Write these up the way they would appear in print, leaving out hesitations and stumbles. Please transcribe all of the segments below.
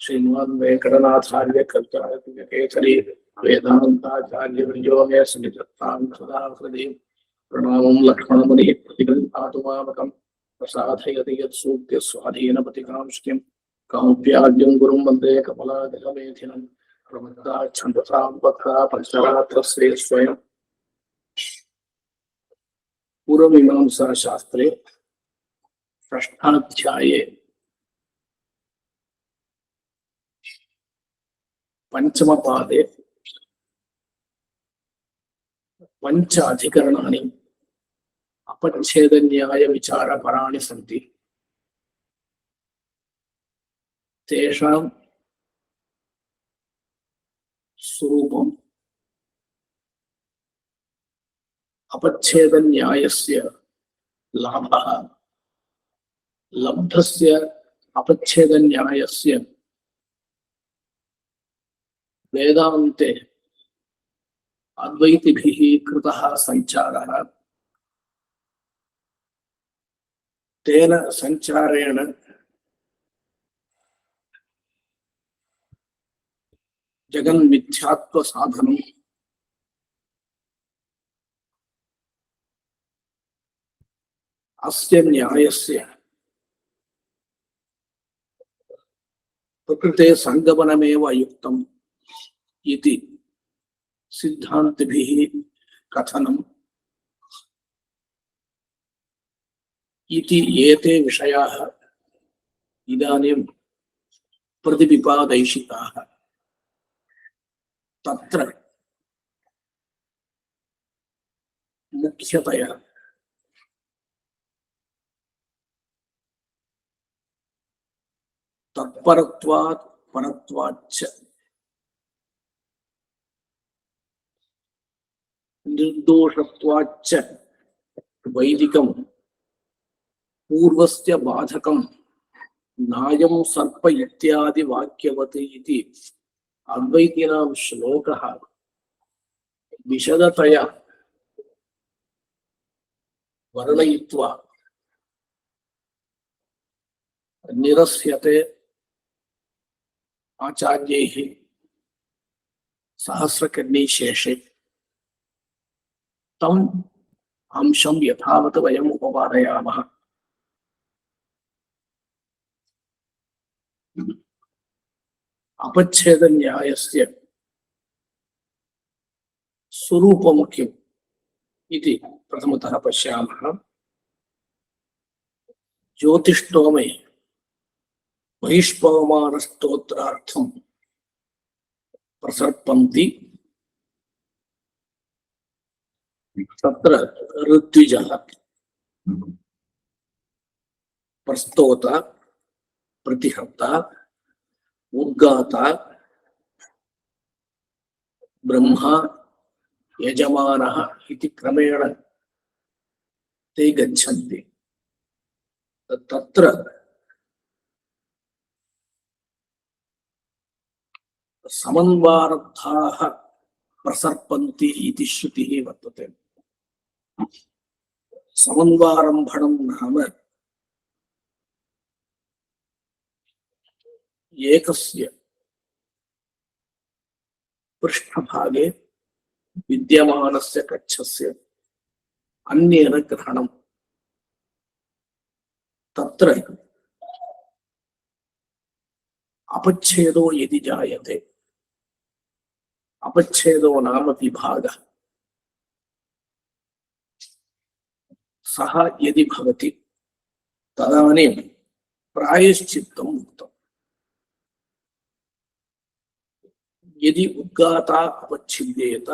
श्रीमद् वेंकटनाथार्य कविताकेसरी वेदांताचार्यवर्यो मे सन्निधत्तां सदा हृदि प्रणामं लक्ष्मणमुनिः प्रतिगृह्णातुमामकं प्रसादयति यत्सूक्त्य स्वाधीनपतिकां श्रियं काम्प्याद्यं गुरुं वन्दे कमलादलमेधिनं प्रमत्ता छन्दसां वक्ता पञ्चरात्रस्ये स्वयं पूर्वमीमांसा शास्त्रे षष्ठाध्याये पंचम पादे पंच अधिकरणानि अपच्छेद न्याय विचारपराणि सन्ति। तेषां स्वरूपम् अपच्छेद न्यायस्य लाभः लब्धस्य अपच्छेद न्यायस्य वेदान्ते अद्वैतिभिः कृतः संचारः तेन संचारेण जगन्मिथ्यात्व साधनम् अस्य न्यायस्य प्रकृते संगमनमेव युक्तम् इति सिद्धान्तिभिः कथनम् इति एते विषयाः इदानीं प्रतिपिपादयिषिताः। तत्र मुख्यतया तत्परत्वात् परत्वाच्च निर्दोषत्वाच्च वैदिकं पूर्वस्य बाधकं नायं सर्प इत्यादि वाक्यवत् इति अद्वैतिनां श्लोकः विशदतया वर्णयित्वा निरस्यते आचार्यैः सहस्रकर्णीशेषे तम अंशं यथावत् वयम् उपपादयामः। अपच्छेद न्यायस्य स्वरूपं किम् इति प्रथमतः पश्यामः। ज्योतिष्टोमे बहिष्पवमानस्तोत्रार्थं प्रसर्पन्ति तत्र ऋत्विजः प्रस्तोता प्रतिहर्ता उद्गाता ब्रह्मा यजमानः इति क्रमेण ते गच्छन्ति। तत्र समन्वारब्धाः प्रसर्पन्ति इति श्रुतिः वर्तते। समन्वारम्भणं नाम एकस्य पृष्ठभागे विद्यमानस्य कक्षस्य अन्येन ग्रहणम्। तत्र अपच्छेदो यदि जायते, अपच्छेदो नाम विभागः, सः यदि भवति तदानीं प्रायश्चित्तम् उक्तम्। यदि उद्गाता अपच्छिद्येत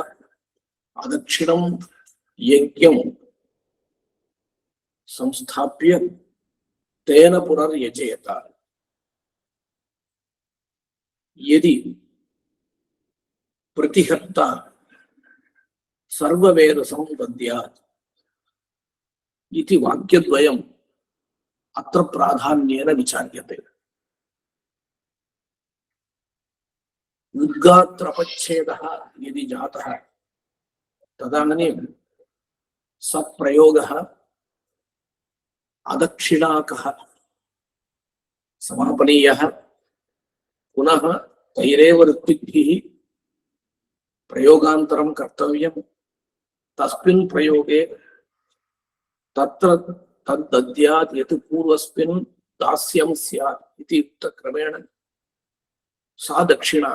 अदक्षिणं यज्ञं संस्थाप्य तेन पुनर्यजेत। यदि प्रतिहर्ता सर्ववेदसं दद्यात् इति वाक्यद्वयम् अत्र प्राधान्येन विचार्यते। उद्गात्रपच्छेदः यदि जातः तदानीं सप्रयोगः अदक्षिणाकः समापनीयः पुनः तैरेव ऋत्विग्भिः प्रयोगान्तरं कर्तव्यं तस्मिन् प्रयोगे तत्र तद्दद्यात् यत् पूर्वस्मिन् दास्यं स्यात् इति युक्तक्रमेण सा दक्षिणा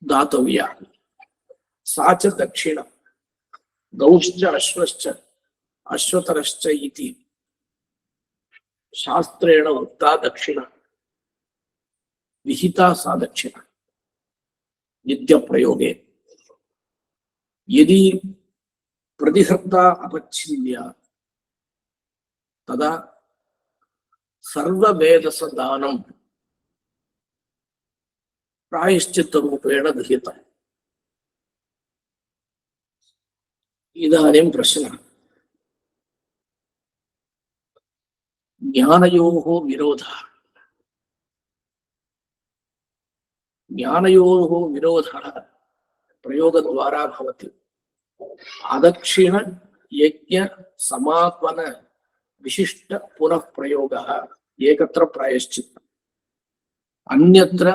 दातव्या। सा च दक्षिणा गौश्च अश्वश्च अश्वतरश्च इति शास्त्रेण उक्ता दक्षिणा विहिता सा दक्षिणा नित्यप्रयोगे। यदि प्रतिहर्ता अपच्छिन्यात् तदा सर्ववेदसदानं प्रायश्चित्तरूपेण गृह्यते। इदानीं प्रश्नः, ज्ञानयोः विरोधः। ज्ञानयोः विरोधः प्रयोगद्वारा भवति। अदक्षिण यज्ञ समापन विशिष्ट पुनः प्रयोगः एकत्र प्रायश्चित्तम्, अन्यत्र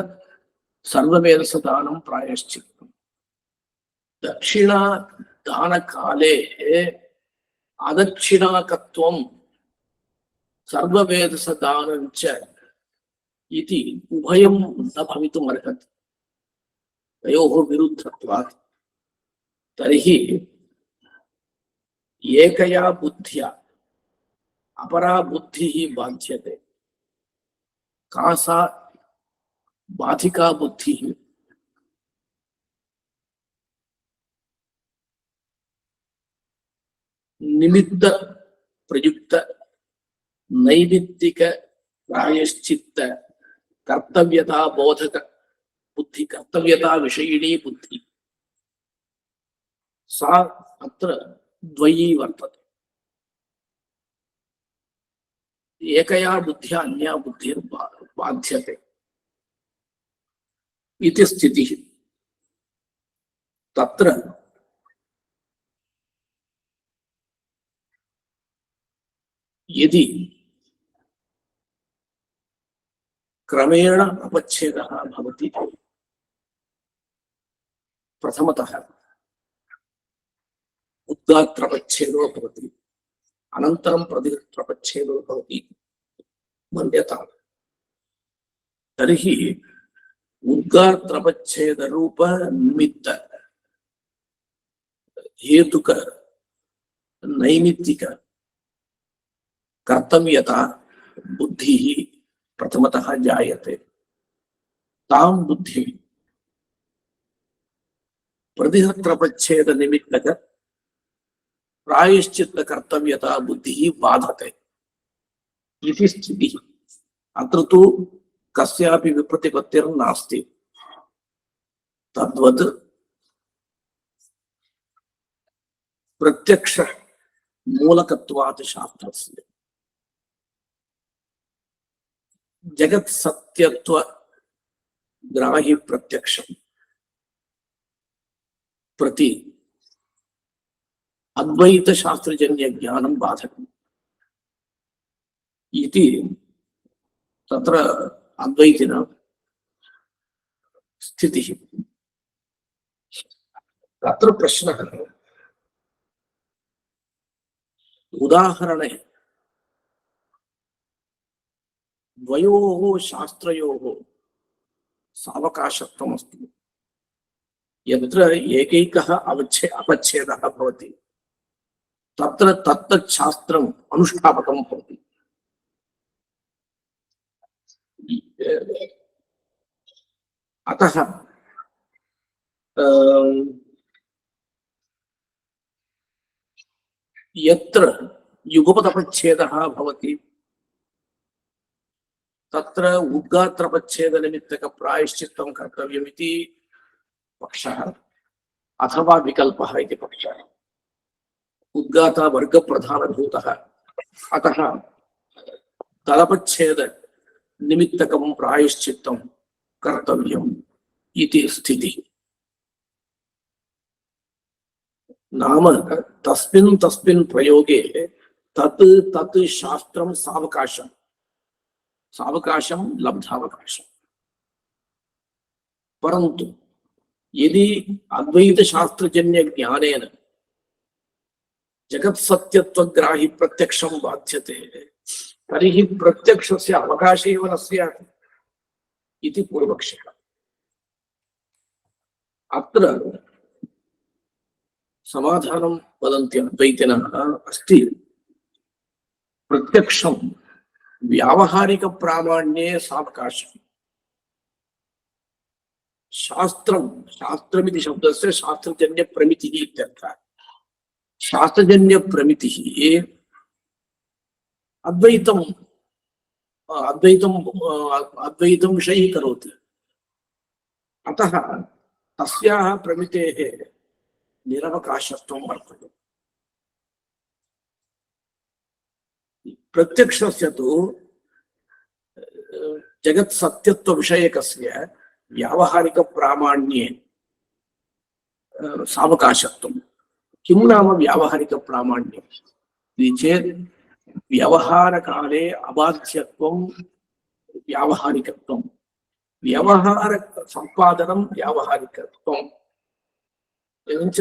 सर्ववेदसदानं प्रायश्चित्तम्। दक्षिणा दानकाले अदक्षिणाकत्वं सर्ववेदसदानञ्च इति उभयं न भवितुम् अर्हति, तयोः विरुद्धत्वात्। तर्हि एकया बुद्ध्या अपरा बुद्धिः बाध्यते। का सा बाधिका बुद्धिः? निमित्त प्रयुक्त नैमित्तिक प्रायश्चित्त कर्तव्यता बोधक बुद्धि, कर्तव्यता विषयिणी बुद्धि, सा अत्र द्वयी वर्तते। एकया बुद्ध्या अन्या बुद्धिर्बाध्यते इति स्थितिः। तत्र यदि क्रमेण अपच्छेदः भवति, प्रथमतः उद्गात्रपच्छेदो भवति, अनन्तरं प्रतिहृत्रपच्छेदो भवति मन्यताम्। तर्हि उद्गात्रपच्छेदरूप निमित्त हेतुक नैमित्तिक कर्तव्यता बुद्धिः प्रथमतः जायते। तां बुद्धिं प्रतिहृत्रपच्छेद निमित्तक प्रायश्चित्त कर्तव्यता बुद्धिः बाधते इति स्थितिः। अत्र तु कस्यापि विप्रतिपत्तिर्नास्ति। तद्वत् प्रत्यक्ष मूलकत्वात् शास्त्रस्य जगत् सत्यत्व ग्राहि प्रत्यक्षं प्रति अद्वैत शास्त्रजन्य ज्ञानं बाधकम् इति तत्र अद्वैतिनां स्थितिः। तत्र प्रश्नः, उदाहरणे द्वयोः शास्त्रयोः सावकाशत्वमस्ति। यत्र एकैकः अपच्छेदः भवति तत्र तत्तत् शास्त्रम् अनुष्ठापकं भवति। अतः यत्र युगपदपच्छेदः भवति तत्र उद्गात्रपच्छेदनिमित्तक प्रायश्चित्तं कर्तव्यमिति पक्षः, अथवा विकल्पः इति पक्षः। उद्गाता वर्गप्रधानभूतः, अतः तदपच्छेद निमित्तकं प्रायश्चित्तं कर्तव्यम् इति स्थितिः। नाम तस्मिन् तस्मिन् प्रयोगे तत् तत् शास्त्रं सावकाशं सावकाशं लब्धावकाशं। परन्तु यदि अद्वैत शास्त्रजन्य ज्ञानेन जगत् सत्यत्वग्राहि प्रत्यक्षं बाध्यते तर्हि प्रत्यक्षस्य अवकाशः एव न स्यात् इति पूर्वपक्षः। अत्र समाधानं वदन्ति अद्वैतिनः अस्ति प्रत्यक्षं व्यावहारिक प्रामाण्ये सावकाशम्। शास्त्रमिति शब्दस्य शास्त्रजन्य प्रमितिः इत्यर्थः। शास्त्रजन्य प्रमितिः अद्वैतम् अद्वैतं विषयीकरोति। अतः तस्याः प्रमितेः निरवकाशत्वं वर्तते। प्रत्यक्षस्य तु जगत् सत्यत्व विषयकस्य व्यावहारिक प्रामाण्ये सावकाशत्वं। किं नाम व्यावहारिक प्रामाण्यम् इति चेत् व्यवहारकाले अबाध्यत्वं व्यावहारिकत्वं, व्यवहार सम्पादनं व्यावहारिकत्वम्, एवञ्च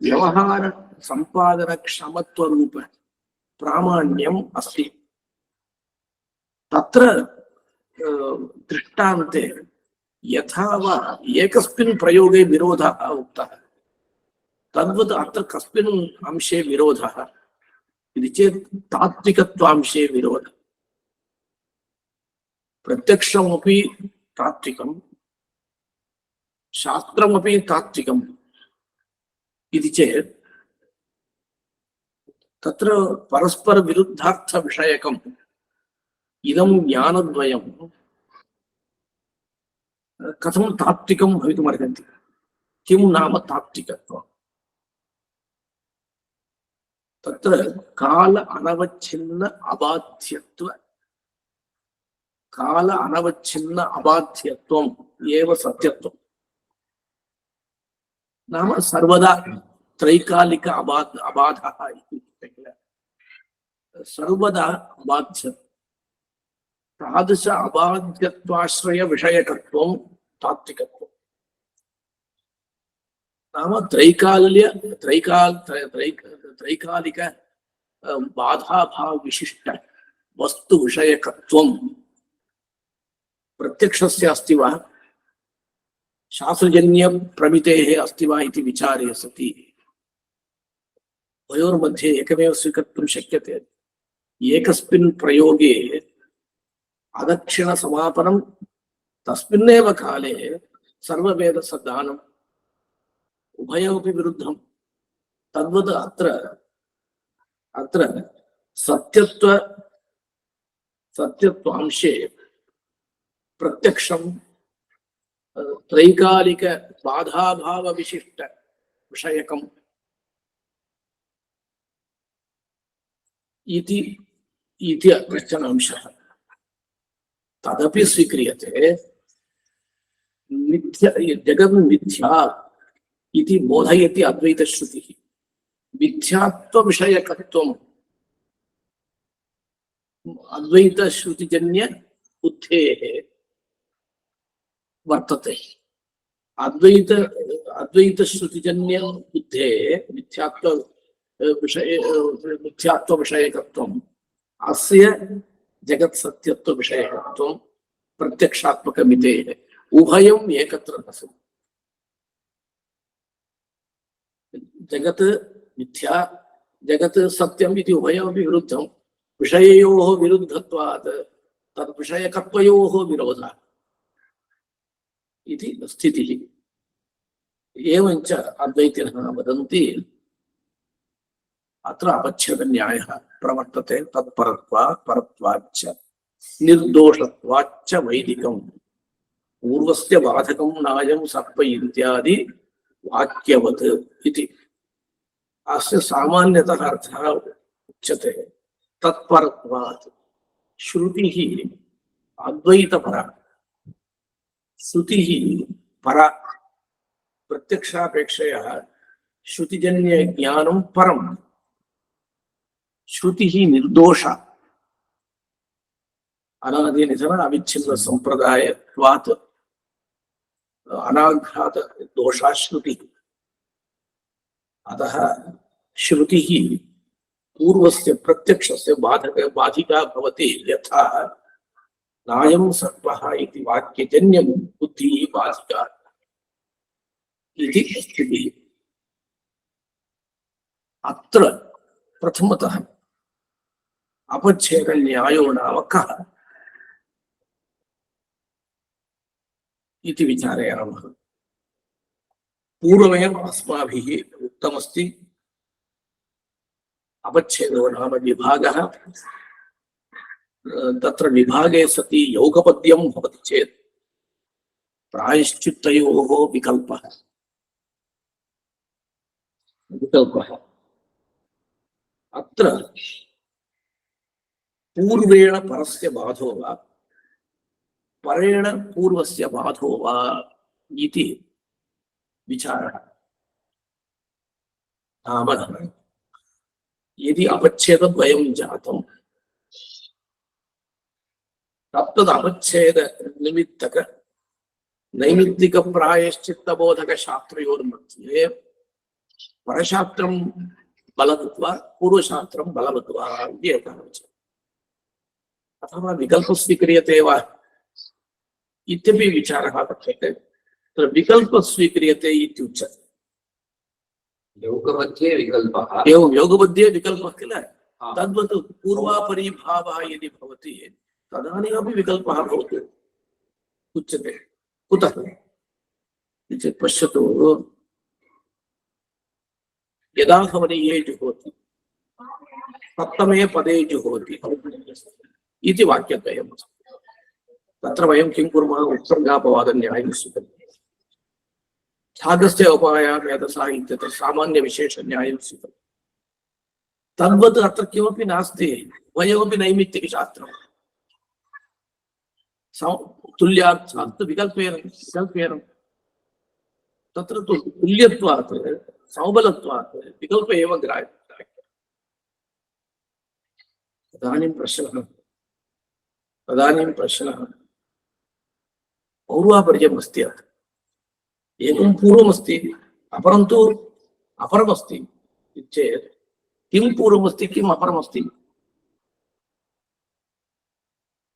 व्यवहार सम्पादन क्षमत्वरूप प्रामाण्यम् अस्ति। तत्र दृष्टान्ते यथा वा एकस्मिन् प्रयोगे विरोधः उक्तः तद्वत् अत्र कस्मिन् अंशे विरोधः इति चेत् तात्विकत्वांशे विरोधः। प्रत्यक्षमपि तात्विकं शास्त्रमपि तात्विकम् इति चेत् तत्र परस्पर विरुद्धार्थ विषयकम् इदं ज्ञानद्वयं कथं तात्विकं भवितुमर्हन्ति? किं नाम तात्विकत्वम्? तत्र काल अनवच्छिन्न अबाध्यत्व, काल अनवच्छिन्न अबाध्यत्वम् एव सत्यत्वम्। नाम सर्वदा त्रैकालिक अबाधः इति किल, सर्वदा अबाध्य तादृश अबाध्यत्वाश्रय विषयकत्वं तात्विकत्वम्। नाम त्रैकालिक बाधाभाव विशिष्ट वस्तु विषयकत्वं प्रत्यक्षस्य अस्ति वा शास्त्रजन्य प्रमितेः अस्ति वा इति विचारे सति द्वयोर्मध्ये एकमेव स्वीकर्तुं शक्यते। एकस्मिन् प्रयोगे अदक्षिण समापनं तस्मिन्नेव काले सर्ववेदसदानम् उभयोपि विरुद्धं। तद्वत् अत्र सत्यत्वांशे प्रत्यक्षं त्रैकालिक बाधाभाव विशिष्ट विषयकम् इति कश्चन अंशः। तदपि स्वीक्रियते। मिथ्या जगन्मिथ्या इति बोधयति अद्वैतश्रुतिः। मिथ्यात्वविषयकत्वम् अद्वैतश्रुतिजन्य बुद्धेः वर्तते। अद्वैतश्रुतिजन्य बुद्धेः मिथ्यात्वविषयकत्वम् अस्य जगत् सत्यत्वविषयकत्वं प्रत्यक्षात्मकमितेः उभयम् एकत्र न सन्ति। जगत् मिथ्या जगत् सत्यम् इति उभयमपि विरुद्धं। विषययोः विरुद्धत्वात् तद्विषयकत्वयोः विरोधः इति स्थितिः। एवञ्च अद्वैतिनः वदन्ति अत्र अपच्छेदन्यायः प्रवर्तते। तत्परत्वात् परत्वाच्च निर्दोषत्वाच्च वैदिकम् पूर्वस्य बाधकं नायं सर्प इत्यादि वाक्यवत् इति। अस्य सामान्यतः अर्थः उच्यते। तत्परत्वात् श्रुतिः अद्वैतपरा, श्रुतिः परा प्रत्यक्षापेक्षया श्रुतिजन्य ज्ञानं परम श्रुति ही निर्दोष अनादि निधन अविच्छिन्न संप्रदायत्वात् अनाघात दोषा श्रुति अतः श्रुति ही पूर्वस्य प्रत्यक्षस्य बाधिका भवति यथा नायं सर्पः इति वाक्यजन्यं बुद्धिः बाधिका इति स्थितिः। अत्र प्रथमतः अपच्छेद न्यायो नाम कः इति विचारयामः। पूर्वमेव अस्माभिः उक्तमस्ति अपच्छेदो नाम विभागः। तत्र विभागे सति यौगपद्यं भवति चेत् प्रायश्चित्तयोः विकल्पः अत्र पूर्वेण परस्य बाधो वा परेण पूर्वस्य बाधो वा इति विचारः। नाम यदि अपच्छेदद्वयं जातं तत्तद् अपच्छेद निमित्तक नैमित्तिक प्रायश्चित्तबोधक शास्त्रयोर्मध्ये परशास्त्रं बलवत्वा पूर्वशास्त्रं बलवत्वा इति एकः विचारः। अथवा विकल्पः स्वीक्रियते वा इत्यपि विचारः वर्तते। तत्र विकल्पः स्वीक्रियते इत्युच्यते। योगमध्ये विकल्पः एवं योगमध्ये विकल्पः किल तद्वत् पूर्वापरिभावः यदि भवति तदानीमपि विकल्पः भवति उच्यते। कुतः इति पश्यतु। यदा हवनीये जुहोति सप्तमे पदे जुहोति इति वाक्यद्वयम् अस्ति। तत्र वयं किं कुर्मः उत्सर्गापवादन्यायं स्वीकुर्मः। छागस्य उपाया वेदसा इत्यत्र सामान्य विशेष न्यायं स्वीकुर्मः। तद्वत् अत्र किमपि नास्ति। वयमपि नैमित्तिकशास्त्रं तुल्यार्थात् विकल्पेन तत्र तु तुल्यत्वात् सौबलत्वात् विकल्प एव ग्राह्यते। तदानीं प्रश्नः पौर्वापर्यम् अस्ति। एकं पूर्वमस्ति अपरन्तु अपरमस्ति चेत् किं पूर्वमस्ति किम् अपरमस्ति?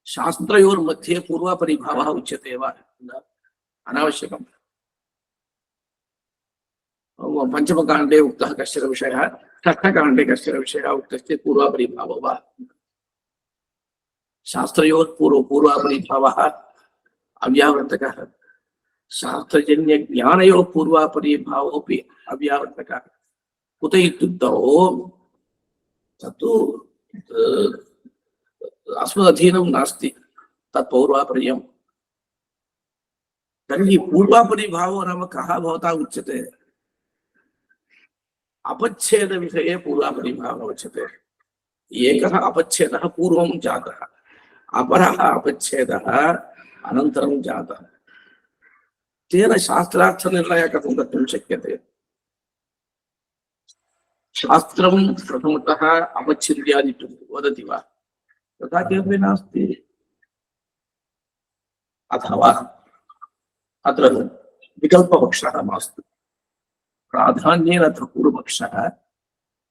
शास्त्रयोर्मध्ये पूर्वापरिभावः उच्यते वा? अनावश्यकम्। पंचमकाण्डे उक्तः कश्चन विषयः षष्ठकाण्डे कश्चन विषयः उक्तश्चेत् पूर्वापरिभावो वा? शास्त्रयोः पूर्वापरिभावः अव्यावर्तकः। शास्त्रजन्य ज्ञानयोः पूर्वापरिभावोऽपि अव्यावर्तकः। कुत इत्युक्तौ तत्तु अस्मदधीनं नास्ति तत् पौर्वापर्यं। तर्हि पूर्वापरिभावो नाम कः भवता उच्यते? अपच्छेद विषये पूर्वापरिभावः उच्यते। एकः अपच्छेदः पूर्वं जातः, अपरः अपच्छेदः अनन्तरं जातः। तेन शास्त्रार्थनिर्णयः कथं कर्तुं शक्यते? शास्त्रं प्रथमतः अपच्छिद्यादि वदति वा? तथा किमपि नास्ति। अथवा अत्र विकल्पपक्षः मास्तु। प्राधान्येन अत्र पूर्वपक्षः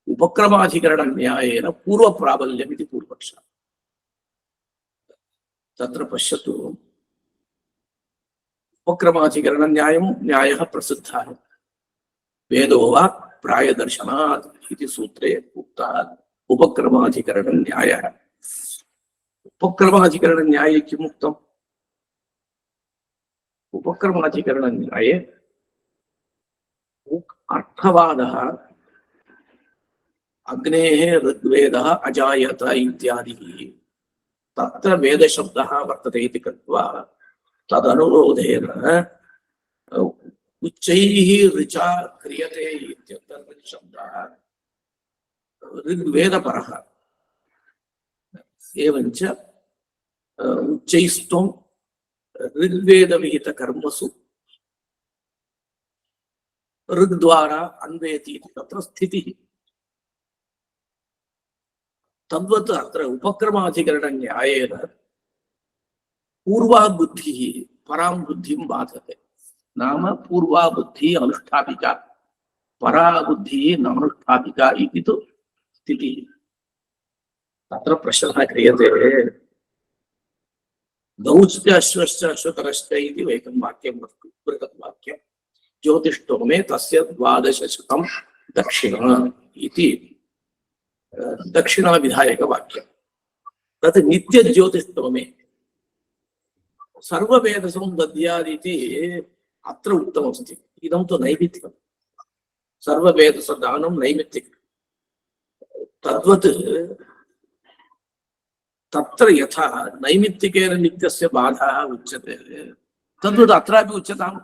उपक्रमाधिकरणन्यायेन पूर्वप्राबल्यम् इति पूर्वपक्षः। तत्र पश्यतु उपक्रमाधिकरणन्यायं न्यायः प्रसिद्धः। वेदो वा प्रायदर्शनात् इति सूत्रे उक्तः उपक्रमाधिकरणन्यायः। उपक्रमाधिकरणन्याये किम् उक्तम्? उपक्रमाधिकरणन्याये अर्थवादः अग्नेः ऋग्वेदः अजायत इत्यादिः तत्र वेदशब्दः वर्तते इति कृत्वा तदनुरोधेन उच्चैः ऋचा क्रियते इत्यत्र शब्दः ऋग्वेदपरः। एवञ्च उच्चैस्त्वं ऋग्वेदविहितकर्मसु ऋग्द्वारा अन्वेति इति तत्र स्थितिः। तद्वत् अत्र उपक्रमाधिकरणन्यायेन पूर्वा बुद्धिः परां बुद्धिं बाधते। नाम पूर्वा बुद्धिः अनुष्ठापिका, परा बुद्धिः नानुष्ठापिका इति तु स्थितिः। तत्र प्रश्नः क्रियते, गौश्च अश्वश्च अश्वतरश्च इति एकं वाक्यं वर्तते, बृहत् वाक्यं। ज्योतिष्ठो मे तस्य 1200 दक्षिणा इति दक्षिणाविधायकवाक्यं। तत् नित्यज्योतिष्ठो मे सर्ववेदसं दद्यादिति अत्र उक्तमस्ति। इदं तु नैमित्तिकं, सर्ववेदसदानं नैमित्तिकं। तद्वत् तत्र यथा नैमित्तिकेन नित्यस्य बाधः उच्यते, तद्वत् अत्रापि उच्यताम्।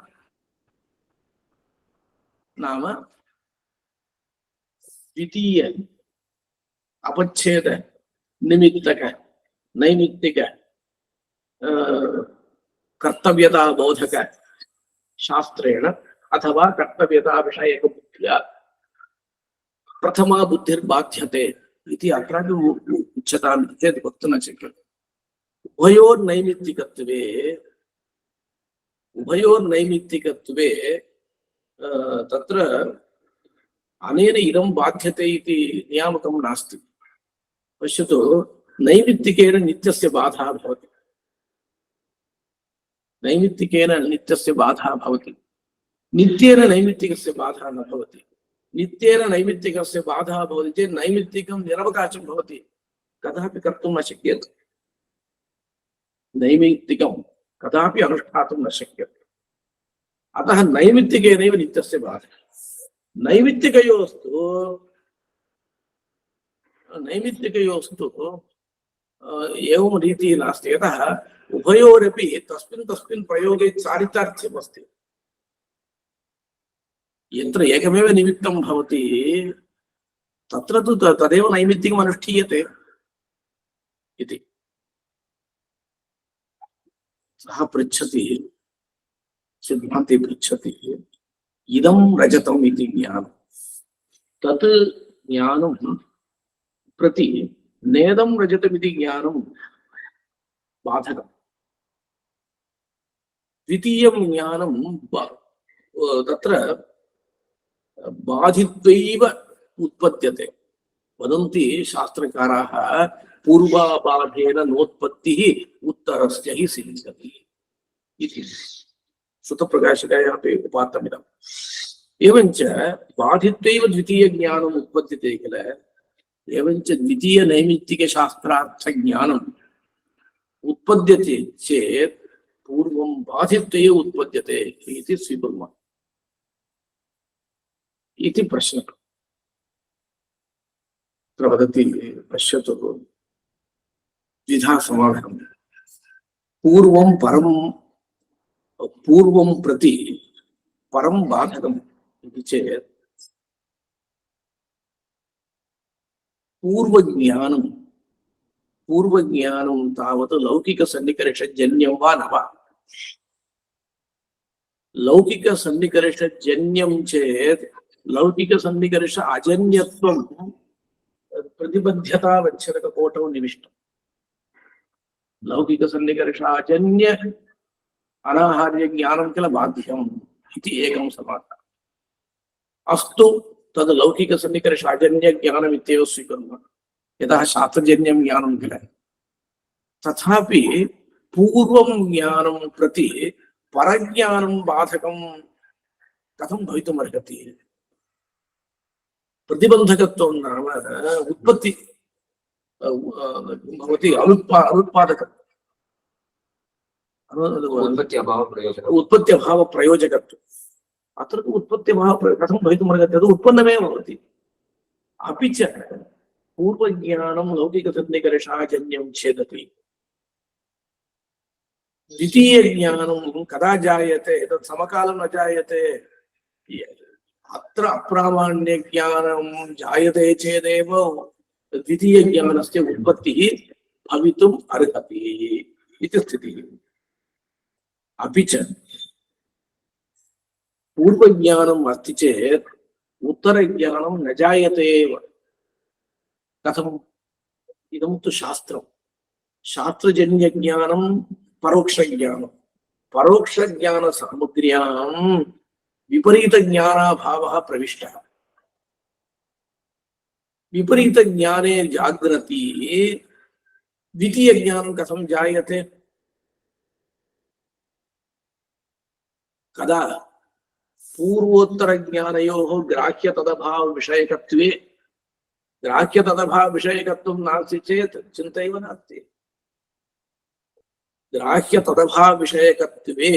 नाम द्वितीय अपच्छेद निमित्तक नैमित्तिक कर्तव्यता बोधक शास्त्रेण अथवा कर्तव्यता विषयक बुद्ध्या प्रथमा बुद्धिर्बाध्यते इति अत्रापि उच्यताम् चेत् वक्तुं न शक्यते। उभयोर्नैमित्तिकत्वे तत्र अनेन इदं बाध्यते इति नियामकं नास्ति। पश्यतु, नैमित्तिकेन नित्यस्य बाधः भवति, नैमित्तिकेन नित्यस्य बाधः भवति, नित्येन नैमित्तिकस्य बाधः न भवति। नित्येन नैमित्तिकस्य बाधः भवति चेत् नैमित्तिकं निरवकाशं भवति, कदापि कर्तुं न शक्यते। नैमित्तिकं कदापि अनुष्ठातुं न शक्यते। अतः नैमित्तिकेनैव नित्यस्य बाधः। नैमित्तिकयोस्तु एवं रीतिः नास्ति। यतः उभयोरपि तस्मिन् प्रयोगे चारितार्थ्यमस्ति। यत्र एकमेव निमित्तं भवति तत्र तु तदेव नैमित्तिकम् अनुष्ठीयते इति। सः पृच्छति, सिद्धान्ती पृच्छति, इदं रजतम् इति ज्ञानं, तत् ज्ञानं प्रति नेदं रजतमिति ज्ञानं बाधकम्। द्वितीयं ज्ञानं तत्र बाधित्वैव उत्पद्यते। वदन्ति शास्त्रकाराः, पूर्वाबाधेन नोत्पत्तिः उत्तरस्य हि सिद्ध्यति इति। श्रुतप्रकाशिकायाः उपात्तमिदम्। एवञ्च बाधित्वैव द्वितीयज्ञानम् उत्पद्यते किल, एवञ्च द्वितीयनैमित्तिकशास्त्रार्थज्ञानम् उत्पद्यते चेत् पूर्वं बाधित्वैव उत्पद्यते इति स्वीकुर्मः इति प्रश्नः। तत्र वदति, पश्यतु, द्विधा समाधानं। पूर्वं प्रति परं बाधकम् इति चेत् पूर्वज्ञानं तावत् लौकिकसन्निकर्षजन्यं वा न वा। लौकिकसन्निकर्षजन्यं चेत् लौकिकसन्निकर्ष अजन्यत्वं प्रतिबद्धतावच्छेदककोटौ निविष्टम्। लौकिकसन्निकर्षाजन्य अनाहार्य ज्ञानं किल बाध्यम् इति एकं समाधानम्। अस्तु, तद् लौकिकसन्निकर्षाजन्य ज्ञानमित्येव स्वीकुर्मः, यतः शास्त्रजन्यं ज्ञानं किल। तथापि पूर्वं ज्ञानं प्रति परज्ञानं बाधकं कथं भवितुमर्हति? प्रतिबन्धकत्वं नाम उत्पत्ति भवति, उत्पत्ति अभाव प्रयोजकत्वम्। अत्र तु उत्पत्ति अभाव कथं भवितुमर्हति? तद् उत्पन्नमेव भवति। अपि च पूर्वज्ञानं लौकिकसन्निकर्षाजन्यं चेदपि द्वितीयज्ञानं कदा जायते? तत् समकालं न जायते। अत्र अप्रामाण्यज्ञानं जायते चेदेव द्वितीयज्ञानस्य उत्पत्तिः भवितुम् अर्हति इति स्थितिः। अपि च पूर्वज्ञानम् अस्ति चेत् उत्तरज्ञानं न जायते एव। कथम्? इदं तु शास्त्रम्। शास्त्रजन्यज्ञानं परोक्षज्ञानं। परोक्षज्ञानसामग्र्यां विपरीतज्ञानाभावः प्रविष्टः। विपरीतज्ञाने जागृति द्वितीयज्ञानं कथं जायते? कदा? पूर्वोत्तरज्ञानयोः ग्राह्यतदभावविषयकत्वे। ग्राह्यतदभावविषयकत्वं नास्ति चेत् चिन्ता एव नास्ति। ग्राह्यतदभावविषयकत्वे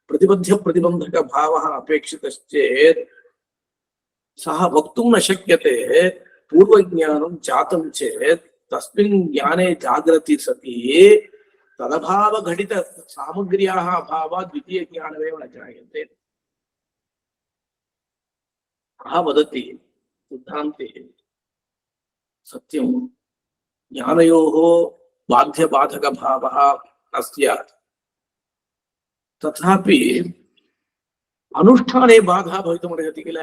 प्रतिबन्धकभावः अपेक्षितश्चेत् सः वक्तुं न शक्यते। पूर्वज्ञानं जातं चेत् तस्मिन् ज्ञाने जागृति सति तदभावघटितसामग्र्याः अभावात् द्वितीयज्ञानमेव न जायते। सः वदति सिद्धान्ते सत्यं ज्ञानयोः बाध्यबाधकभावः न स्यात्, तथापि अनुष्ठाने बाधा भवितुमर्हति किल।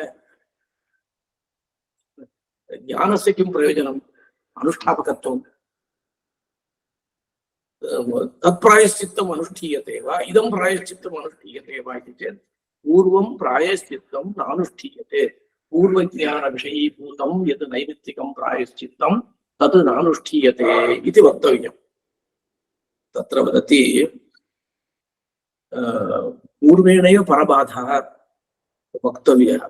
ज्ञानस्य किं प्रयोजनम्? अनुष्ठापकत्वं। तत्प्रायश्चित्तम् अनुष्ठीयते वा, इदं प्रायश्चित्तम् अनुष्ठीयते वा इति चेत् पूर्वं प्रायश्चित्तं नानुष्ठीयते। पूर्वज्ञानविषयीभूतं यत् नैमित्तिकं प्रायश्चित्तं तत् नानुष्ठीयते इति वक्तव्यम्। तत्र वदति पूर्वेणैव परबाधः वक्तव्यः।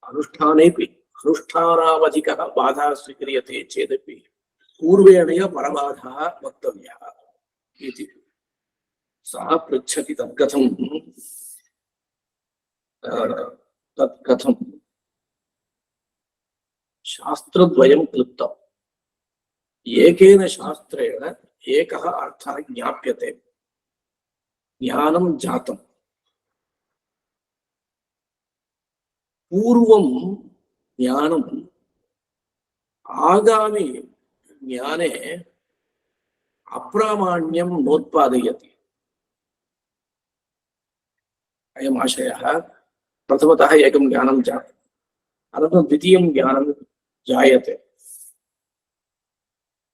अनुष्ठानेपि अनुष्ठानावधिकः बाधः स्वीक्रियते चेदपि पूर्वेणैव परबाधः वक्तव्यः इति सः पृच्छति। तत्कथं? शास्त्रद्वयं क्लृप्तम्। एकेन शास्त्रेण एकः अर्थः ज्ञाप्यते, ज्ञानं जातम्। पूर्वं ज्ञानम् आगामि ज्ञाने अप्रामाण्यं नोत्पादयति। अयम् आशयः। प्रथमतः एकं ज्ञानं जातं, अनन्तरं द्वितीयं ज्ञानं जायते।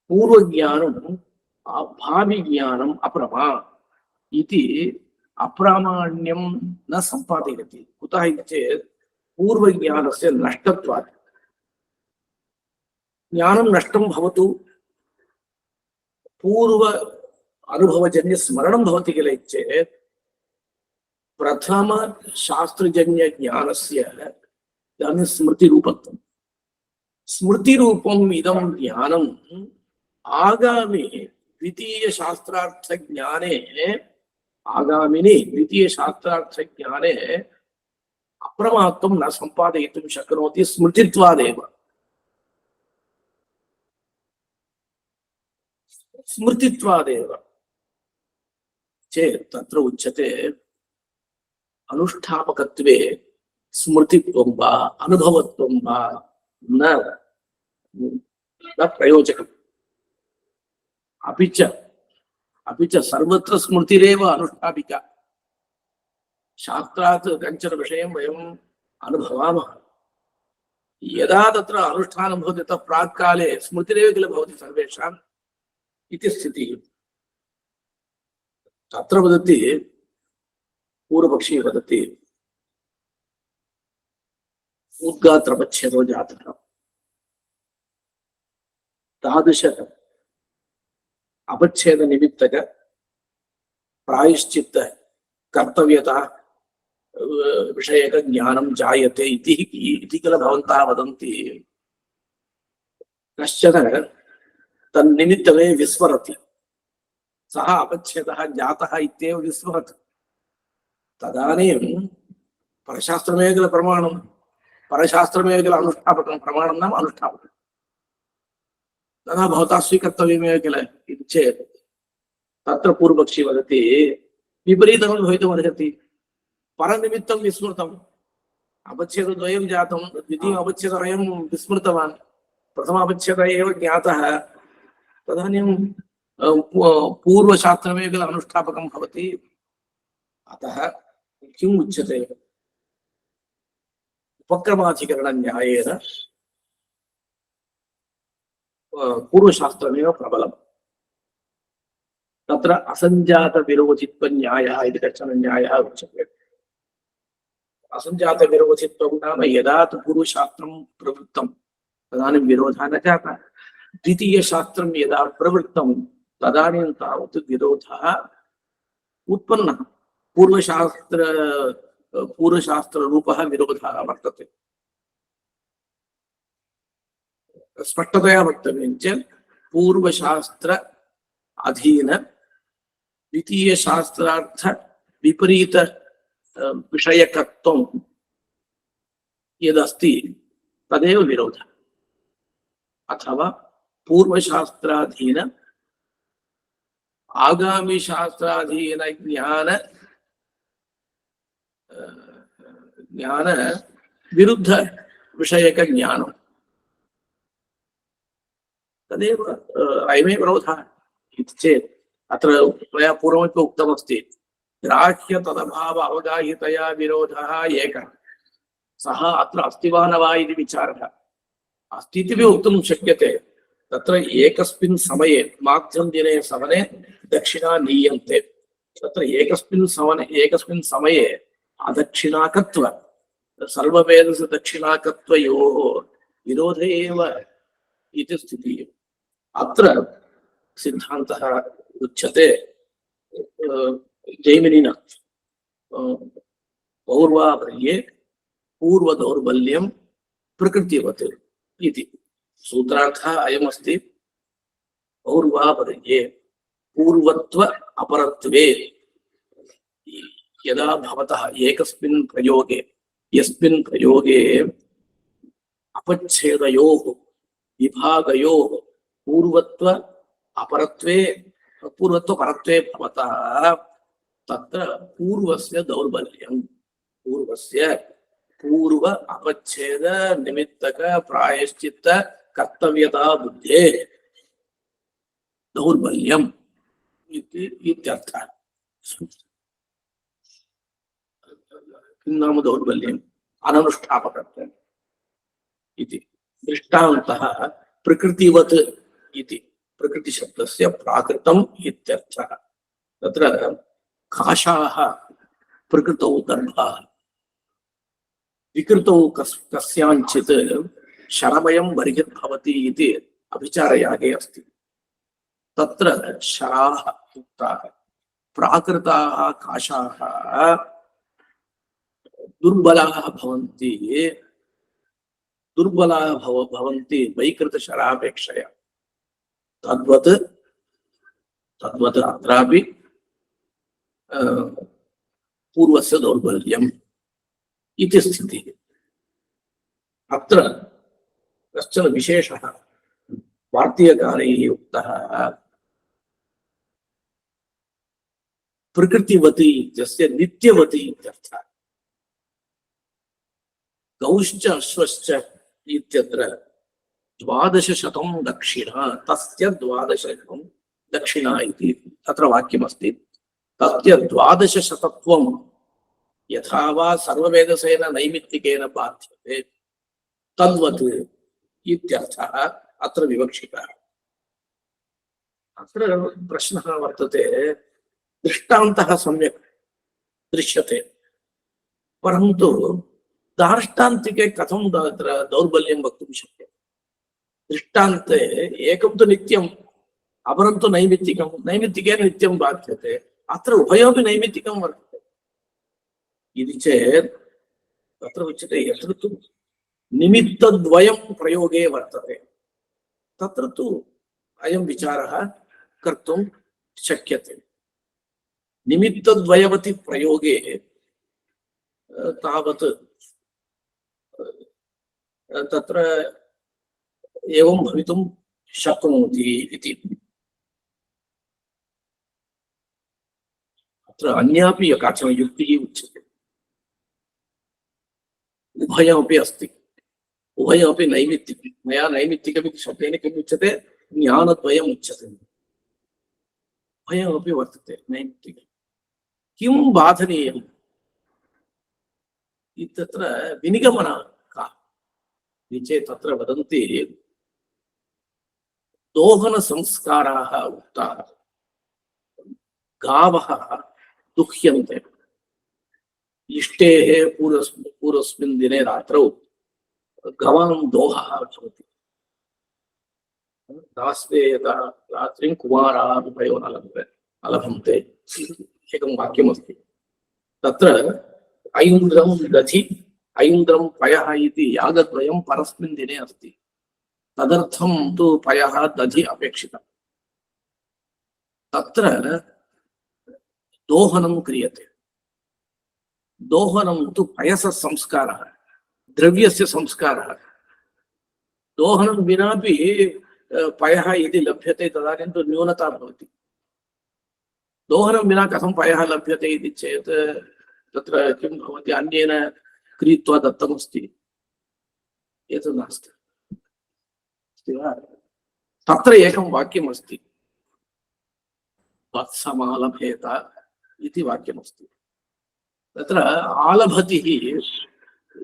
पूर्वज्ञानं भाविज्ञानम् अप्रमा इति अप्रामाण्यं न सम्पादयति। कुतः इति चेत् पूर्वज्ञानस्य नष्टत्वात्। ज्ञानं नष्टं भवतु, पूर्व अनुभवजन्य स्मरणं भवति किल चेत् प्रथम शास्त्रजन्य ज्ञानस्य इदानीं स्मृतिरूपत्वं। स्मृतिरूपम् इदं ज्ञानम् आगामि द्वितीय शास्त्रार्थज्ञाने अप्रमात्वं न सम्पादयितुं शक्नोति स्मृतित्वादेव। चेत् तत्र उच्यते अनुष्ठापकत्वे स्मृतित्वं वा अनुभवत्वं वा न प्रयोजकम्। अपि च सर्वत्र स्मृतिरेव अनुष्ठापिका। शास्त्रात् कञ्चन विषयं वयम् अनुभवामः, यदा तत्र अनुष्ठानं भवति ततः प्राक्काले स्मृतिरेव किल भवति सर्वेषाम् इति स्थितिः। तत्र वदति, पूर्वपक्षी वदति, उद्गात्रपच्छेदो जातः। तादृश अपच्छेद निमित्तक प्रायश्चित्त कर्तव्यता विषयक ज्ञानं जायते इति किल भवन्तः वदन्ति। कश्चन तन्निमित्तमे विस्मरति, सः अपच्छेदः जातः इत्येव विस्मरति। तदानीं परशास्त्रमेव किल प्रमाणं, परशास्त्रमेव किल अनुष्ठापकं। प्रमाणं नाम अनुष्ठापकं। तदा भवता स्वीकर्तव्यमेव किल इति चेत् तत्र पूर्वपक्षी वदति विपरीतं भवितुमर्हति। परनिमित्तं विस्मृतम्, अपच्छेदद्वयं जातं, द्वितीयम् अपच्छेदद्वयं विस्मृतवान्, प्रथम अपच्छेद एव ज्ञातः। तदानीं पूर्वशास्त्रमेव किल अनुष्ठापकं भवति। अतः किम् उच्यते उपक्रमाधिकरणन्यायेन पूर्वशास्त्रमेव प्रबलम् तत्र असञ्जातविरोधित्वन्यायः इति कश्चन न्यायः उच्यते असञ्जातविरोधित्वं नाम यदा तु पूर्वशास्त्रं प्रवृत्तं तदानीं विरोधः न जातः द्वितीयशास्त्रं यदा प्रवृत्तं तदानीं तावत् विरोधः उत्पन्नः पूर्वशास्त्ररूपः विरोधः वर्तते स्पष्टतया वक्तव्यं चेत् पूर्वशास्त्र अधीन द्वितीयशास्त्रार्थ विपरीत विषयकत्वं यदस्ति तदेव विरोधः अथवा पूर्वशास्त्राधीन आगामी शास्त्राधीन ज्ञान विरुद्ध विषयक ज्ञानम् तदेव अयमेव विरोधः इति चेत् अत्र मया पूर्वमपि उक्तमस्ति ग्राह्य तदभाव अवगाहितया विरोधः एकः सः अत्र अस्ति वा न वा इति विचारः अस्ति इति वक्तुं शक्यते तत्र एकस्मिन् समये माघ्यं दिने सवने दक्षिणा नीयन्ते तत्र एकस्मिन् समये अदक्षिणाकत्व सर्ववेदस्य दक्षिणाकत्वयोः विरोधे एव इति स्थितिः अत्र सिद्धान्तः उच्यते जैमिनिना पौर्वापर्ये पूर्वदौर्बल्यं प्रकृतिवत् इति सूत्रार्थः अयमस्ति पौर्वापर्ये पूर्वत्व अपरत्वे यदा भवतः एकस्मिन् प्रयोगे यस्मिन् प्रयोगे अपच्छेदयोः विभागयोः पूर्वत्व अपरत्वे पूर्वत्वपरत्वे भवतः तत्र पूर्वस्य दौर्बल्यं पूर्वस्य पूर्व अपच्छेद निमित्तक प्रायश्चित्त कर्तव्यता बुद्धे दौर्बल्यम् इत्यर्थः किं नाम दौर्बल्यम् अननुष्ठापकत्वम् इति दृष्टान्तः प्रकृतिवत् इति प्रकृतिशब्दस्य प्राकृतम् इत्यर्थः तत्र काशाः प्रकृतौ दर्भाः विकृतौ कस्याञ्चित् शरमयं बर्हिर्भवति इति अभिचारयागे अस्ति तत्र शराः उक्ताः प्राकृताः काशाः दुर्बलाः भवन्ति वैकृतशरापेक्षया तद्वत् अत्रापि पूर्वस्य दौर्बल्यम् इति स्थितिः अत्र कश्चन विशेषः भारतीयकालैः उक्तः प्रकृतिवती इत्यस्य नित्यवती इत्यर्थः गौश्च अश्वश्च इत्यत्र 1200 दक्षिणा तस्य 1200 दक्षिणा इति तत्र वाक्यमस्ति तस्य 1200त्वं यथा वा सर्ववेदसेन नैमित्तिकेन बाध्यते तद्वत् इत्यर्थः अत्र विवक्षितः अत्र प्रश्नः वर्तते दृष्टान्तः सम्यक् दृश्यते परन्तु दार्ष्टान्तिके कथं तत्र दौर्बल्यं वक्तुं शक्यते दृष्टान्ते एकं तु नित्यम् अपरं तु नैमित्तिकेन नित्यं बाध्यते अत्र उभयोपि नैमित्तिकं वर्तते इति चेत् तत्र उच्यते यत्र तु निमित्तद्वयं प्रयोगे वर्तते तत्र तु अयं विचारः कर्तुं शक्यते निमित्तद्वयवति प्रयोगे तावत् तत्र एवं भवितुं शक्नोति इति अत्र अन्यापि काचन युक्तिः उच्यते उभयमपि अस्ति उभयमपि नैमित्तिकं मया नैमित्तिकमिति शब्देन किम् उच्यते ज्ञानद्वयम् उच्यते उभयमपि वर्तते नैमित्तिकं किं बाधनीयं इत्यत्र विनिगमन का चेत् तत्र वदन्ति दोहन संस्काराः उक्ताः गावः दुह्यन्ते इष्टेः पूर्वस्मिन् दिने रात्रौ गवां दोहः भवति दास्ते यदा रात्रिं कुमाराः उभयो न लभन्ते एकं वाक्यमस्ति तत्र ऐन्द्रं दधि ऐन्द्रं पयः इति यागद्वयं परस्मिन् दिने अस्ति तदर्थं तु पयः दधि अपेक्षितम् तत्र दोहनं क्रियते दोहनं तु पयसः संस्कारः द्रव्यस्य संस्कारः दोहनं विनापि पयः यदि लभ्यते तदानीं तु न्यूनता भवति दोहनं विना कथं पयः लभ्यते इति चेत् तत्र किं भवति अन्येन क्रीत्वा दत्तमस्ति एतत् नास्ति तत्र एकं वाक्यमस्ति वत्समालभेत इति वाक्यमस्ति तत्र आलभतिः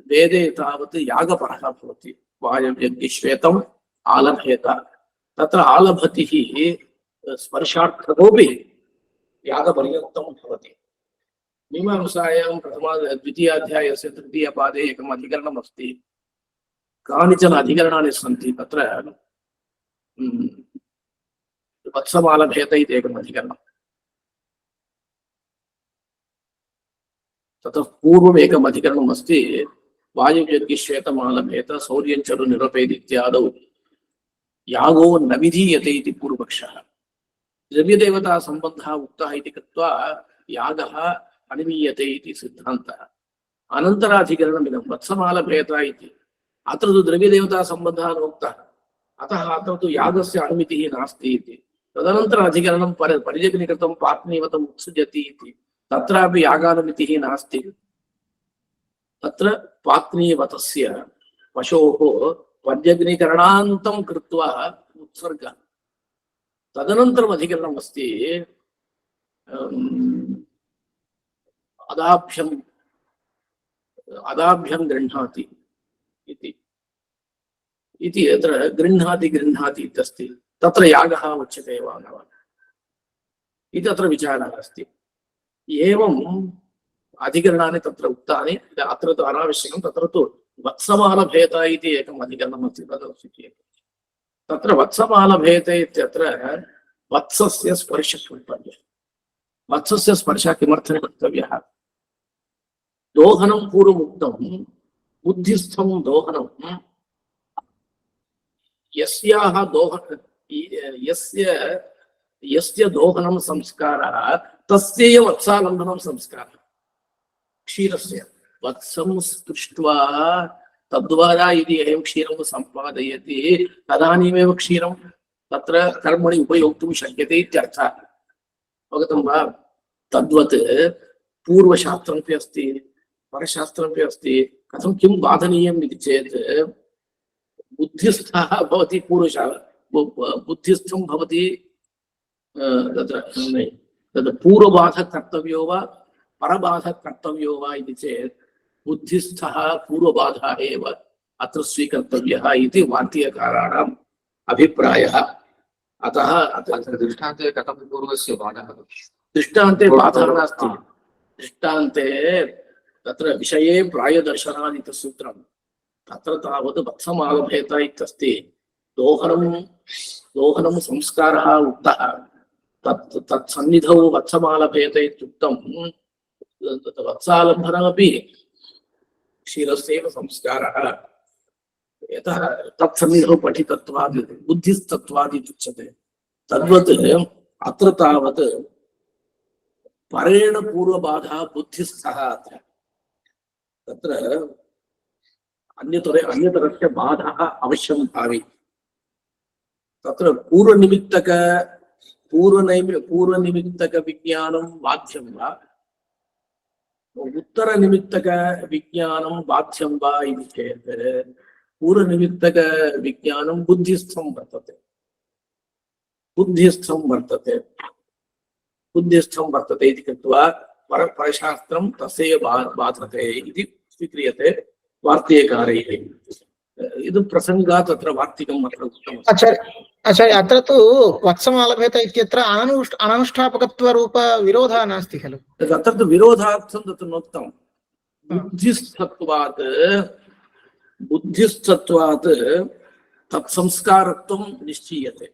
वेदे तावत् यागपरः भवति वायव्यग्निश्वेतम् आलभेत तत्र आलभतिः स्पर्शार्थकोऽपि यागपर्यन्तं भवति मीमांसायां द्वितीयाध्यायस्य तृतीयपादे एकम् अधिकरणम् अस्ति कानिचन अधिकरणानि सन्ति तत्र वत्समालभेत इति एकम् अधिकरणम् ततः पूर्वम् एकम् अधिकरणम् अस्ति वायुव्यग्निश्वेतमालभेत सौर्यञ्चरु निरपेद इत्यादौ यागो न विधीयते इति पूर्वपक्षः द्रव्यदेवता सम्बन्धः उक्तः इति कृत्वा यागः अनुमीयते इति सिद्धान्तः अनन्तराधिकरणमिदं वत्समालभेत इति अत्र तु द्रव्यदेवता सम्बन्धः नोक्तः अतः अत्र तु यागस्य अनुमतिः नास्ति इति तदनन्तराधिकरणं परिजग्निकृतं पात्नीवतम् उत्सृजति इति तत्रापि यागानुमतिः नास्ति तत्र पात्नीवतस्य पशोः पर्जग्नीकरणान्तं कृत्वा उत्सर्गः तदनन्तरम् अधिकरणम् अस्ति अदाभ्यं गृह्णाति इति यत्र गृह्णाति इत्यस्ति तत्र यागः उच्यते वा न वा इति अत्र विचारः अस्ति एवम् अधिकरणानि तत्र उक्तानि अत्र तु अनावश्यकं तत्र तु वत्समालभेत इति एकम् अधिकरणम् अस्ति तदस्ति तत्र वत्समालभेत इत्यत्र वत्सस्य स्पर्शः कर्तव्यः वत्सस्य स्पर्शः किमर्थं कर्तव्यः दोहनं पूर्वमुक्तं बुद्धिस्थं दोहनं यस्य दोहनं संस्कारः तस्यैव वत्सालम्बनं संस्कारः क्षीरस्य वत्सं स्पृष्ट्वा तद्वारा यदि अयं क्षीरं सम्पादयति तदानीमेव क्षीरं तत्र कर्मणि उपयोक्तुं शक्यते इत्यर्थः अवगतं वा तद्वत् पूर्वशास्त्रमपि अस्ति परशास्त्रमपि अस्ति कथं किं बाधनीयम् इति चेत् बुद्धिस्थः भवति बुद्धिस्थं भवति तत्र पूर्वबाधः कर्तव्यो वा परबाधः कर्तव्यो वा इति चेत् बुद्धिस्थः पूर्वबाधः एव अत्र स्वीकर्तव्यः इति वार्तिककाराणाम् अभिप्रायः अतः दृष्टान्ते कथं पूर्वस्य बाधः दृष्टान्ते बाधः नास्ति दृष्टान्ते तत्र विषये प्रायदर्शनादिति सूत्रं तत्र तावत् वत्समालभेत इत्यस्ति दोहनं संस्कारः उक्तः तत्सन्निधौ वत्समालभेत इत्युक्तं वत्सालम्बनमपि क्षीरस्यैव संस्कारः यतः तत्सन्निधौ पठितत्वात् बुद्धिस्तत्वात् इत्युच्यते तद्वत् अत्र तावत् परेण पूर्वबाधः बुद्धिस्थः अत्र तत्र अन्यतरस्य बाधः अवश्यं भावि तत्र पूर्वनिमित्तक विज्ञानं बाध्यं वा उत्तरनिमित्तक विज्ञानं बाध्यं वा इति चेत् पूर्वनिमित्तक विज्ञानं बुद्धिस्थं वर्तते इति कृत्वा परशास्त्रं तस्य बाधते इति स्वीक्रियते वार्तिककारैः। इदं प्रसङ्गात् अत्र वार्तिकम् अत्र उक्तमस्ति। आचार्य अत्र तु वत्समालभेत इत्यत्र अननुष्ठापकत्वरूप विरोधः नास्ति खलु? अत्र तु विरोधार्थं तत्र नोक्तं। बुद्धिस्तत्वात् तत्संस्कारत्वं निश्चीयते।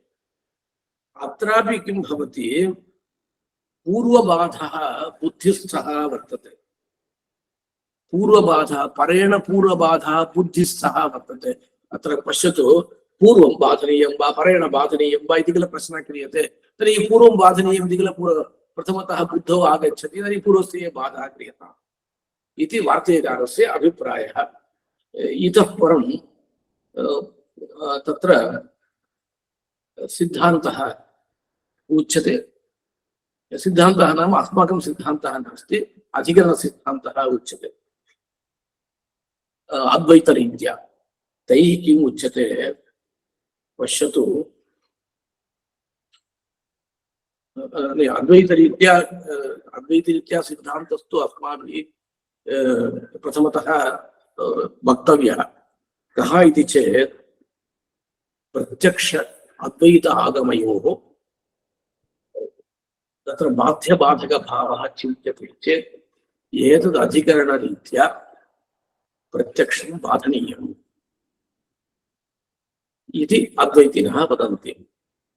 अत्रापि किं भवति, पूर्वबाधः बुद्धिस्थः वर्तते। पूर्वबाधः परेण पूर्वबाधः बुद्धिस्थः वर्तते। अत्र पश्यतु, पूर्वं बाधनीयं वा परेण बाधनीयं वा इति किल प्रश्नः क्रियते। तर्हि पूर्वं बाधनीयम् इति किल प्रथमतः बुद्धौ आगच्छति, तर्हि पूर्वस्य बाधः क्रियताम् इति वार्तिककारस्य अभिप्रायः। इतः परं तत्र सिद्धान्तः उच्यते। सिद्धान्तः नाम अस्माकं सिद्धान्तः नास्ति, अधिकरणसिद्धान्तः उच्यते अद्वैतरीत्या। तैः किम् उच्यते पश्यतु, अद्वैतरीत्या सिद्धान्तस्तु अस्माभिः प्रथमतः वक्तव्यः। कः इति चेत् प्रत्यक्ष अद्वैत आगमयोः तत्र बाध्यबाधकभावः चिन्त्यते चेत् एतद् अधिकरणरीत्या प्रत्यक्षं बाधनीयम् इति अद्वैतिनः वदन्ति।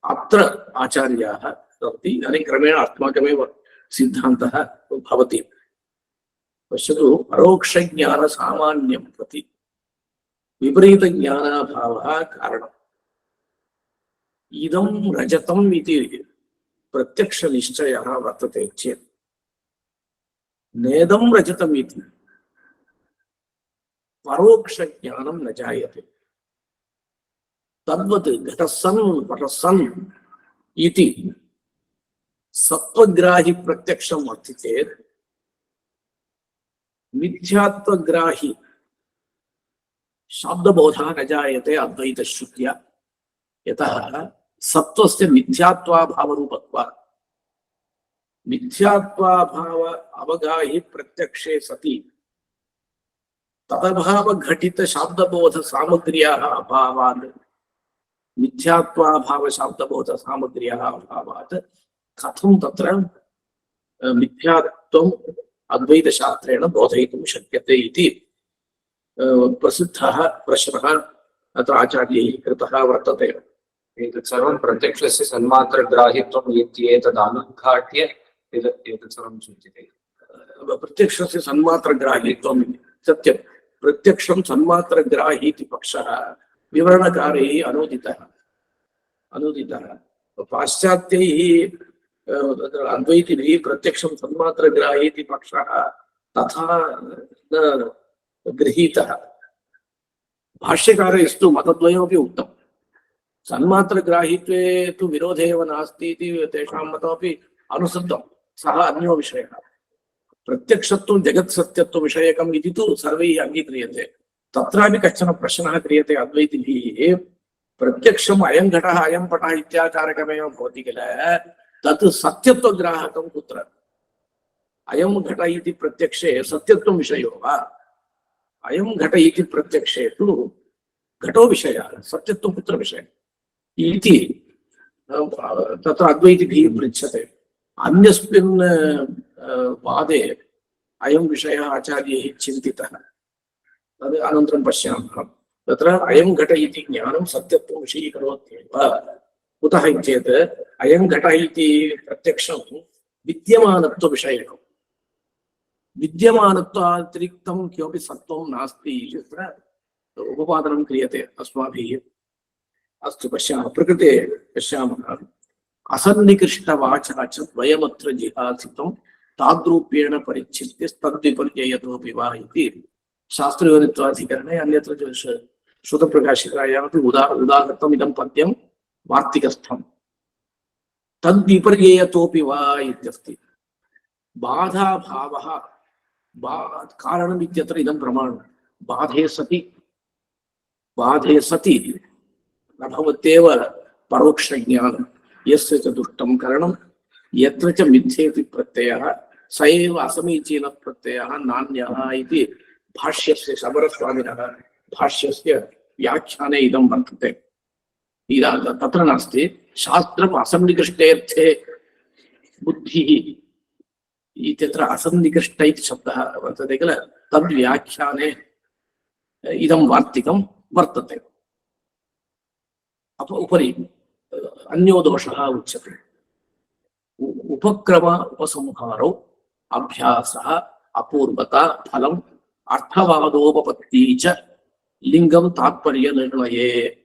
अत्र आचार्याः वदन्ति, इदानीं क्रमेण अस्माकमेव सिद्धान्तः भवति। पश्यतु, परोक्षज्ञानसामान्यं प्रति विपरीतज्ञानाभावः कारणम्। इदं रजतम् इति प्रत्यक्षनिश्चयः वर्तते चेत् नेदं रजतम् इति परोक्षज्ञानं न जायते। तद्वत् घटस्सन् पटस्सन् इति सत्त्वग्राहि प्रत्यक्षं अस्ति चेत् मिथ्यात्वग्राहि शब्दबोधः न जायते अद्वैतश्रुत्या। यतः सत्त्वस्य मिथ्यात्वाभावरूपत्वात्। मिथ्यात्वाभाव अवगाहि प्रत्यक्षे सति तदभाव घटित शब्दबोध सामग्र्याः अभावात्, मिथ्यात्वाभाव शब्दबोध सामग्र्याः अभावात् कथं तत्र मिथ्यात्वम् अद्वैतशास्त्रेण बोधयितुं शक्यते इति प्रसिद्धः प्रश्नः अत्र आचार्यैः कृतः वर्तते। एतत् सर्वं प्रत्यक्षस्य सन्मात्रग्राहित्वम् इत्येतद् अनुद्घाट्य एतत् सर्वं सूच्यते। प्रत्यक्षस्य सन्मात्रग्राहित्वम् सत्यं। प्रत्यक्षं सन्मात्रग्राही इति पक्षः विवरणकारैः अनुदितः। पाश्चात्यैः अद्वैतिभिः प्रत्यक्षं सन्मात्रग्राही इति पक्षः तथा न गृहीतः। भाष्यकारैस्तु मतद्वयमपि उक्तम्। सन्मात्रग्राहित्वे तु विरोधे एव नास्ति इति तेषां मतमपि अनुसृतं। सः अन्यो विषयः। प्रत्यक्षत्वं जगत्सत्यत्व विषयकम् इति तु सर्वैः अङ्गीक्रियते। तत्रापि कश्चन प्रश्नः क्रियते अद्वैतिभिः। प्रत्यक्षम् अयं घटः अयं पटः इत्याकारकमेव भवति किल, तत् सत्यत्वग्राहकं कुत्र? अयं घट इति प्रत्यक्षे सत्यत्वं विषयो वा? अयं घट इति प्रत्यक्षे तु घटो विषयः, सत्यत्वं कुत्र विषयः इति तत्र अद्वैतिभिः पृच्छते। अन्यस्मिन् वादे अयं विषयः आचार्यैः चिन्तितः। तद् अनन्तरं पश्यामः। तत्र अयं घट इति ज्ञानं सत्यत्वं विषयीकरोत्येव। कुतः चेत् अयं घट इति प्रत्यक्षं विद्यमानत्वविषयकम्। विद्यमानत्वातिरिक्तं किमपि सत्त्वं नास्ति इति उपपादनं क्रियते अस्माभिः। अस्तु पश्यामः। प्रकृते पश्यामः। असन्निकृष्टवाचा च द्वयमत्र जिहासितं ताद्रूप्येण परिच्छिद्य तद्विपर्ययतोऽपि वा इति शास्त्रयोनित्वाधिकरणे अन्यत्र श्रुतप्रकाशिकायामपि उदाहृतम् इदं पद्यं वार्तिकस्थं। तद्विपर्ययतोऽपि वा इत्यस्ति। बाधाभावः कारणम् इत्यत्र इदं प्रमाणं। बाधे सति न भवत्येव परोक्षज्ञानं। यस्य च दुष्टं करणं यत्र च मिथ्येति प्रत्ययः स एव असमीचीनप्रत्ययः नान्यः इति भाष्यस्य शबरस्वामिनः भाष्यस्य व्याख्याने इदं वर्तते। तत्र नास्ति शास्त्रम् असन्निकृष्टेऽर्थे बुद्धिः इत्यत्र असन्निकृष्ट इति शब्दः वर्तते किल, तद्व्याख्याने इदं वार्तिकं वर्तते। उपरि अन्यो दोषः उच्यते। उपक्रम उपसंहारो अभ्यासः अपूर्वता फलम् अर्थवादोपपत्ति च लिंगं तात्पर्य निर्णये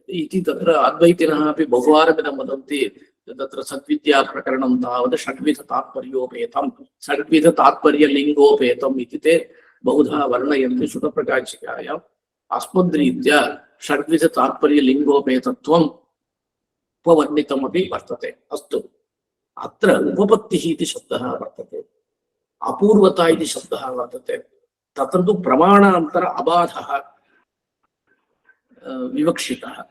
इति तत्र अद्वैतिनः अपि बहुवारमिदं वदन्ति। तत्र सद्विद्या प्रकरणं तावत् षड्विध तात्पर्योपेतं षड्विध तात्पर्य लिंगोपेतम् इति ते बहुधा वर्णयन्ति श्रुतप्रकाशिकायाम्। अस्मद्रीत्या षड्विध तात्पर्य लिंगोपेतत्वम् उपवर्णितमपि वर्तते। अस्तु, अत्र उपपत्तिः इति शब्दः वर्तते, अपूर्वता इति शब्दः वर्तते। तत्र तु प्रमाणान्तर अबाधः विवक्षितः।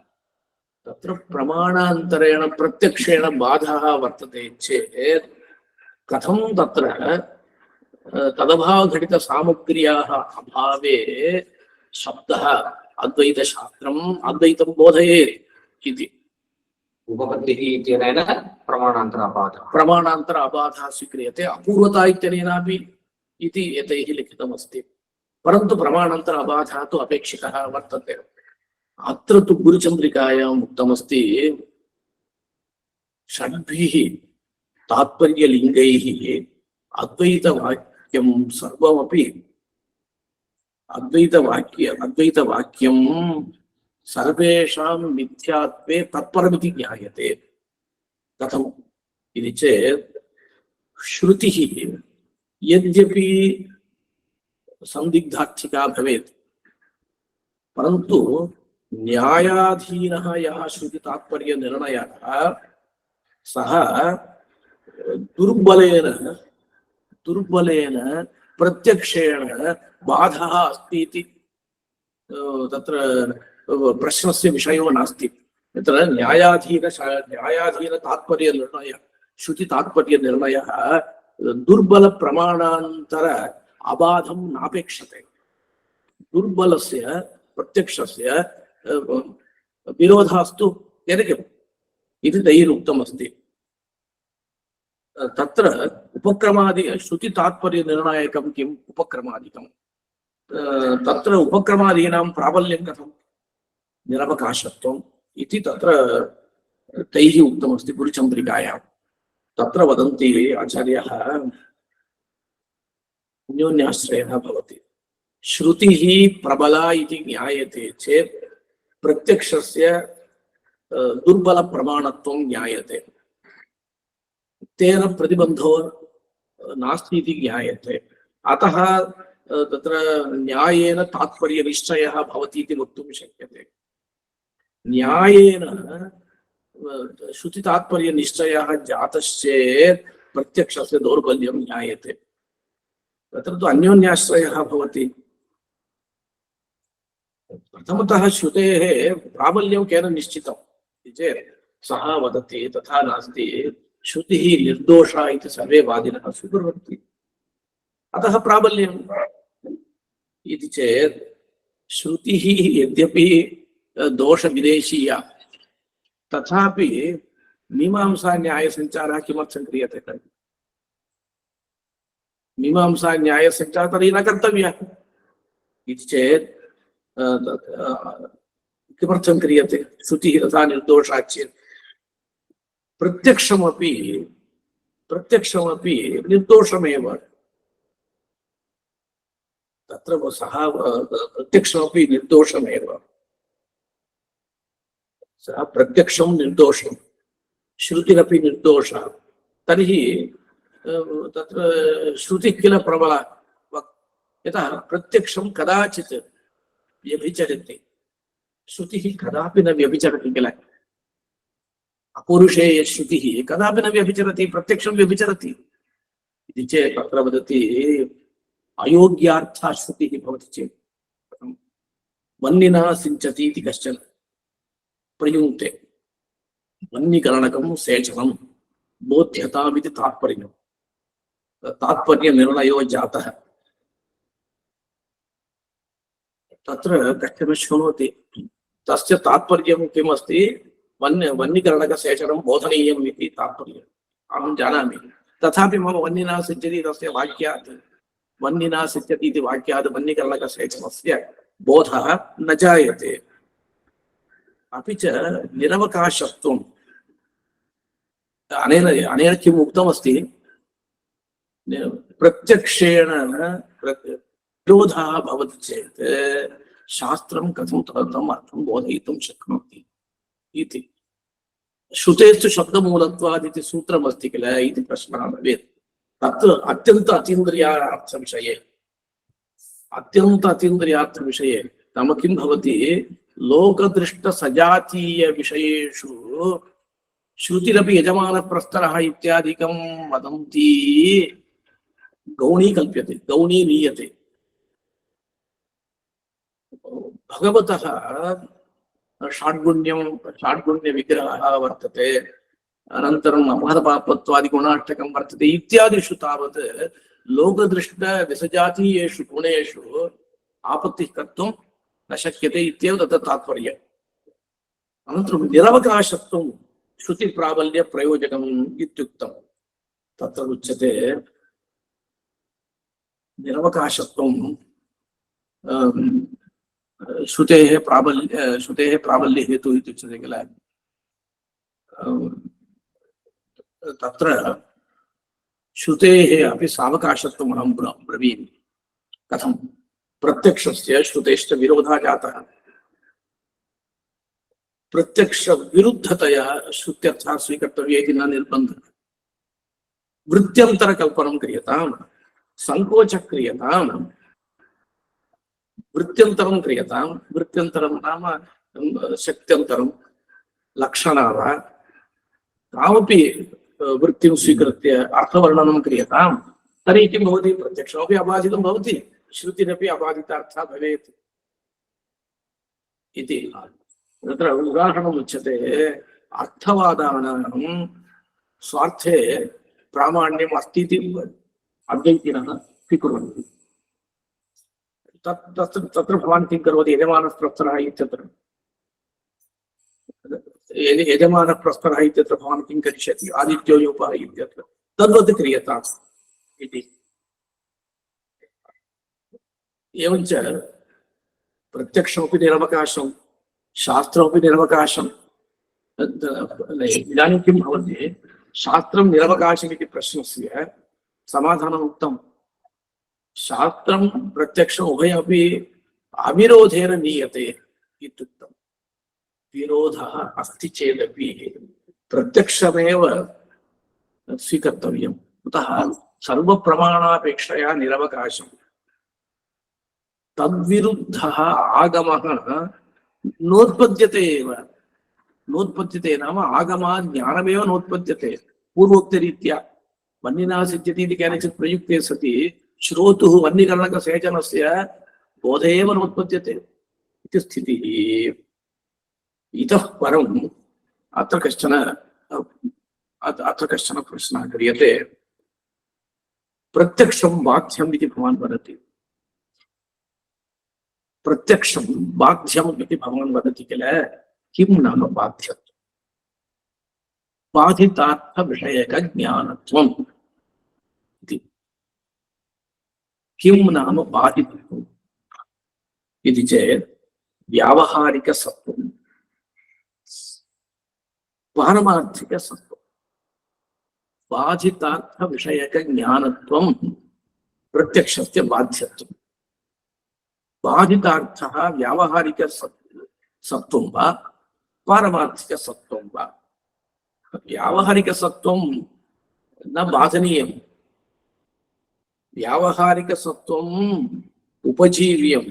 तत्र प्रमाणान्तरेण प्रत्यक्षेण बाधः वर्तते चेत् कथं तत्र तदभावघटितसामग्र्याः अभावे शब्दः अद्वैतशास्त्रम् अद्वैतं बोधयेत् इति। उपपत्तिः इत्यनेन प्रमाणान्तर अबाधः स्वीक्रियते, अपूर्वता इत्यनेनापि इति एतैः लिखितमस्ति। परन्तु प्रमाणान्तर अबाधः तु अपेक्षितः वर्तते। अत्र तु गुरुचन्द्रिकायाम् उक्तमस्ति षड्भिः तात्पर्यलिङ्गैः अद्वैतवाक्यं सर्वमपि अद्वैतवाक्यं सर्वेषां मिथ्यात्वे तत्परमिति ज्ञायते। कथम् इति चेत् श्रुतिः यद्यपि संदिग्धार्थिका भवेत्, परन्तु न्यायाधीनः यः श्रुतितात्पर्य निर्णयः सः दुर्बलेन प्रत्यक्षेण बाधः अस्ति इति तत्र प्रश्नस्य विषयो नास्ति। तत्र न्यायाधीन तात्पर्य निर्णय श्रुति तात्पर्य निर्णयः दुर्बल प्रमाणान्तर अबाधं नापेक्षते। दुर्बलस्य प्रत्यक्षस्य विरोधास्तु यदिकम् इति तैः उक्तमस्ति। तत्र उपक्रमादि श्रुति तात्पर्य निर्णायकं किम् उपक्रमादिकं, तत्र उपक्रमादीनां प्राबल्यं कथं, निरवकाशत्वम् इति तत्र तैः उक्तमस्ति गुरुचन्द्रिकायां। तत्र वदन्ति आचार्यः अन्योन्याश्रयः भवति। श्रुतिः प्रबला इति ज्ञायते चेत् प्रत्यक्षस्य दुर्बल प्रमाणत्वं ज्ञायते, तेन प्रतिबन्धो नास्ति इति ज्ञायते। अतः तत्र न्यायेन तात्पर्य निश्चयः भवति इति वक्तुं शक्यते। न्यायेन श्रुति तात्पर्य निश्चयः जातश्चेत् प्रत्यक्षस्य दौर्बल्यं ज्ञायते। तत्र तु अन्योन्याश्रयः भवति। प्रथमतः श्रुतेः प्राबल्यं केन निश्चितम् इति चेत् सः वदति तथा नास्ति, श्रुतिः निर्दोषा इति सर्वे वादिनः स्वीकुर्वन्ति, अतः प्राबल्यम् इति चेत् श्रुतिः यद्यपि दोषविदेशीया तथापि मीमांसा न्यायसञ्चारः किमर्थं क्रियते? मीमांसा न्यायसञ्चारः तर्हि न कर्तव्यः इति चेत् किमर्थं क्रियते? श्रुतिः तथा निर्दोषा चेत् प्रत्यक्षमपि निर्दोषमेव। तत्र सः प्रत्यक्षमपि निर्दोषमेव, सः प्रत्यक्षं निर्दोषं, श्रुतिरपि निर्दोषः। तर्हि तत्र श्रुतिः किल प्रबला, यतः प्रत्यक्षं कदाचित् व्यभिचरति, श्रुतिः कदापि न व्यभिचरति किल। अपौरुषेय श्रुतिः कदापि न व्यभिचरति, प्रत्यक्षं व्यभिचरति इति चेत् तत्र वदति अयोग्यार्था श्रुतिः भवति चेत् वह्निना सिञ्चति इति कश्चन प्रयुङ्क्ते, वह्निकरणकं सेचनं बोध्यतामिति तात्पर्यं, तात्पर्यनिर्णयो जातः। तत्र कश्चन शृणोति तस्य तात्पर्यं किमस्ति वन्यकर्णकसेचनं बोधनीयम् इति तात्पर्यम् अहं जानामि तथापि मम वह्निना सिद्ध्यति तस्य वाक्यात् वह्निना सिद्ध्यति इति वाक्यात् वन्यकर्णकसेचनस्य बोधः न जायते अपि च निरवकाशत्वम् अनेन अनेन किम् उक्तमस्ति प्रत्यक्षेण विरोधः भवति चेत् शास्त्रं कथं तदर्थम् अर्थं बोधयितुं शक्नोति इति श्रुतेस्तु शब्दमूलत्वात् इति सूत्रमस्ति किल इति प्रश्नः भवेत् तत्र अत्यन्त अतीन्द्रियार्थविषये नाम किं भवति लोकदृष्टसजातीयविषयेषु श्रुतिरपि यजमानप्रस्तरः इत्यादिकं वदन्ति गौणी कल्प्यते गौणी नीयते भगवतः षाड्गुण्य विग्रहः वर्तते अनन्तरम् अपहतपापत्वादि गुणाष्टकं वर्तते इत्यादिषु तावत् लोकदृष्ट विसजातीयेषु गुणेषु आपत्तिः कर्तुं न शक्यते इत्येव तत्र तात्पर्यम् अनन्तरं निरवकाशत्वं श्रुतिप्राबल्य प्रयोजकम् इत्युक्तं तत्र उच्यते निरवकाशत्वं श्रुतेः प्राबल्य हेतु इत्युच्यते किल तत्र श्रुतेः अपि सावकाशत्वम् अहं ब्रवीमि कथं प्रत्यक्षस्य श्रुतेश्च विरोधः जातः प्रत्यक्ष विरुद्धतया श्रुत्यर्थः स्वीकर्तव्यः इति न निर्बन्धः वृत्त्यन्तरकल्पनं क्रियताम् संकोचः क्रियताम् वृत्त्यन्तरं नाम शक्त्यन्तरं लक्षणा वा तामपि वृत्तिं स्वीकृत्य अर्थवर्णनं क्रियताम् तर्हि किं भवति प्रत्यक्षमपि अबाधितं भवति श्रुतिरपि अबाधितार्थः भवेत् इति तत्र उदाहरणम् उच्यते अर्थवादानां स्वार्थे प्रामाण्यम् अस्ति इति अद्वैतिनः स्वीकुर्वन्ति तत्र भवान् किं करोति यजमानप्रस्तरः इत्यत्र यजमानप्रस्तरः इत्यत्र भवान् किं करिष्यति आदित्यो योपः इत्यत्र तद्वत् क्रियताम् इति एवञ्च प्रत्यक्षमपि निरवकाशं शास्त्रमपि निरवकाशम् इदानीं किं भवति शास्त्रं निरवकाशम् इति प्रश्नस्य समाधानम् उक्तं शास्त्रं प्रत्यक्षम् उभयमपि अविरोधेन नीयते इत्युक्तं विरोधः अस्ति चेदपि प्रत्यक्षमेव स्वीकर्तव्यम् कुतः सर्वप्रमाणापेक्षया निरवकाशम् तद्विरुद्धः आगमः नोत्पद्यते एव नोत्पद्यते नाम आगमात् ज्ञानमेव नोत्पद्यते पूर्वोक्तरीत्या वह्निना सिद्ध्यति इति केनचित् प्रयुक्ते सति श्रोतुः वह्निकर्णकसेचनस्य बोधे एव नोत्पद्यते इति स्थितिः इतः परम् अत्र कश्चन प्रश्नः क्रियते प्रत्यक्षं बाध्यम् इति भवान् वदति प्रत्यक्षं बाध्यम् इति भवान् वदति किल किं नाम बाध्यत्वं बाधितार्थविषयकज्ञानत्वम् इति किं नाम बाधितत्वम् इति चेत् व्यावहारिकसत्त्वं पारमार्थिकसत्त्वं बाधितार्थविषयकज्ञानत्वं प्रत्यक्षस्य बाध्यत्वम् बाधितार्थः व्यावहारिकसत्त्वं वा पारमार्थिकसत्त्वं वा व्यावहारिकसत्त्वं न बाधनीयं व्यावहारिकसत्त्वम् उपजीव्यं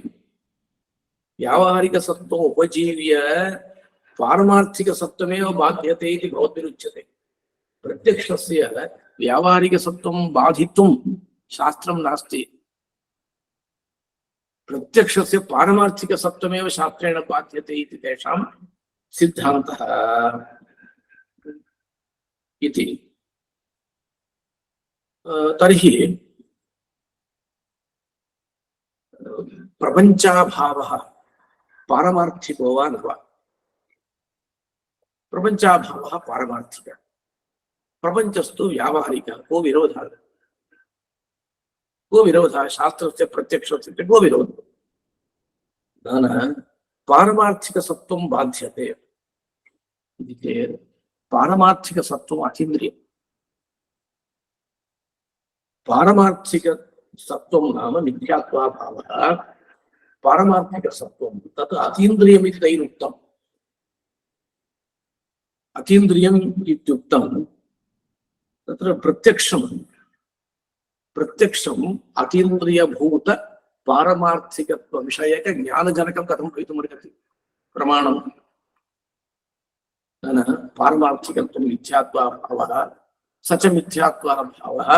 व्यावहारिकसत्त्वम् उपजीव्य पारमार्थिकसत्त्वमेव बाध्यते इति भवद्भिरुच्यते प्रत्यक्षस्य व्यावहारिकसत्त्वं बाधितुं शास्त्रं नास्ति प्रत्यक्षस्य पारमार्थिकसत्त्वमेव शास्त्रेण बाध्यते इति तेषां सिद्धान्तः इति तर्हि प्रपञ्चाभावः पारमार्थिको वा न वा? प्रपञ्चाभावः पारमार्थिकः, प्रपञ्चस्तु व्यावहारिकः। को विरोधः? को विरोधः? शास्त्रस्य प्रत्यक्षस्य को विरोधः? न पारमार्थिकसत्त्वं बाध्यते इति चेत् पारमार्थिकसत्त्वम् अतीन्द्रियम्। पारमार्थिकसत्त्वं नाम मिथ्यात्वाभावः, पारमार्थिकसत्त्वं तत् अतीन्द्रियमिति तैरुक्तम्। अतीन्द्रियम् इत्युक्तं तत्र प्रत्यक्षम् अतीन्द्रियभूत पारमार्थिकत्वविषयक ज्ञानजनकं कथं भवितुमर्हति? प्रमाणं न पारमार्थिकत्वं मिथ्यात्वाभावः, स च मिथ्यात्वाभावः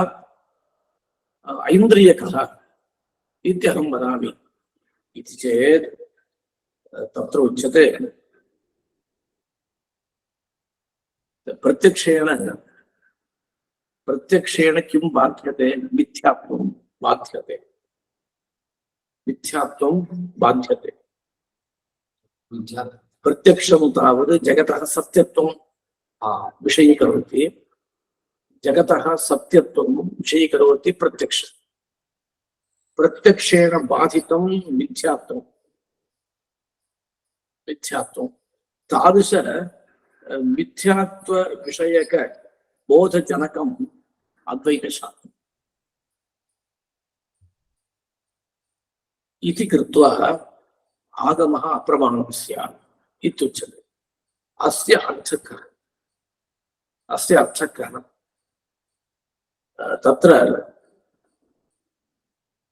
ऐन्द्रियकः इत्यहं वदामि इति चेत् तत्र उच्यते प्रत्यक्षेण किं बाध्यते? मिथ्यात्वं बाध्यते। मिथ्यात्वं बाध्यते। प्रत्यक्षं तावत् जगतः सत्यत्वं विषयीकरोति। जगतः सत्यत्वं विषयीकरोति प्रत्यक्ष। प्रत्यक्षेण बाधितं मिथ्यात्वं। तादृश मिथ्यात्व विषयक बोधजनकम् अद्वैतशास्त्रम् इति कृत्वा आगमः अप्रमाणं स्यात् इत्युच्यते। अस्य अर्थः तत्र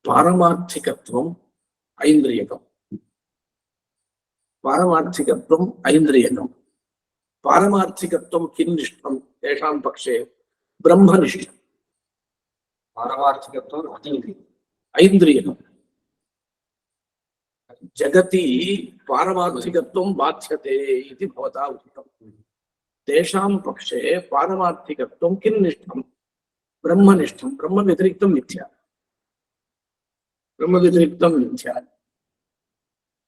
पारमार्थिकत्वम् ऐन्द्रियकम्। पारमार्थिकत्वं किन्निष्ठं? तेषां पक्षे ब्रह्मनिष्ठं। पारमार्थिकत्वम् ऐन्द्रियकम्। जगति पारमार्थिकत्वं बाध्यते इति भवता उक्तम्। तेषां पक्षे पारमार्थिकत्वं किन्निष्ठं? ब्रह्मनिष्ठं। ब्रह्मव्यतिरिक्तं मिथ्या।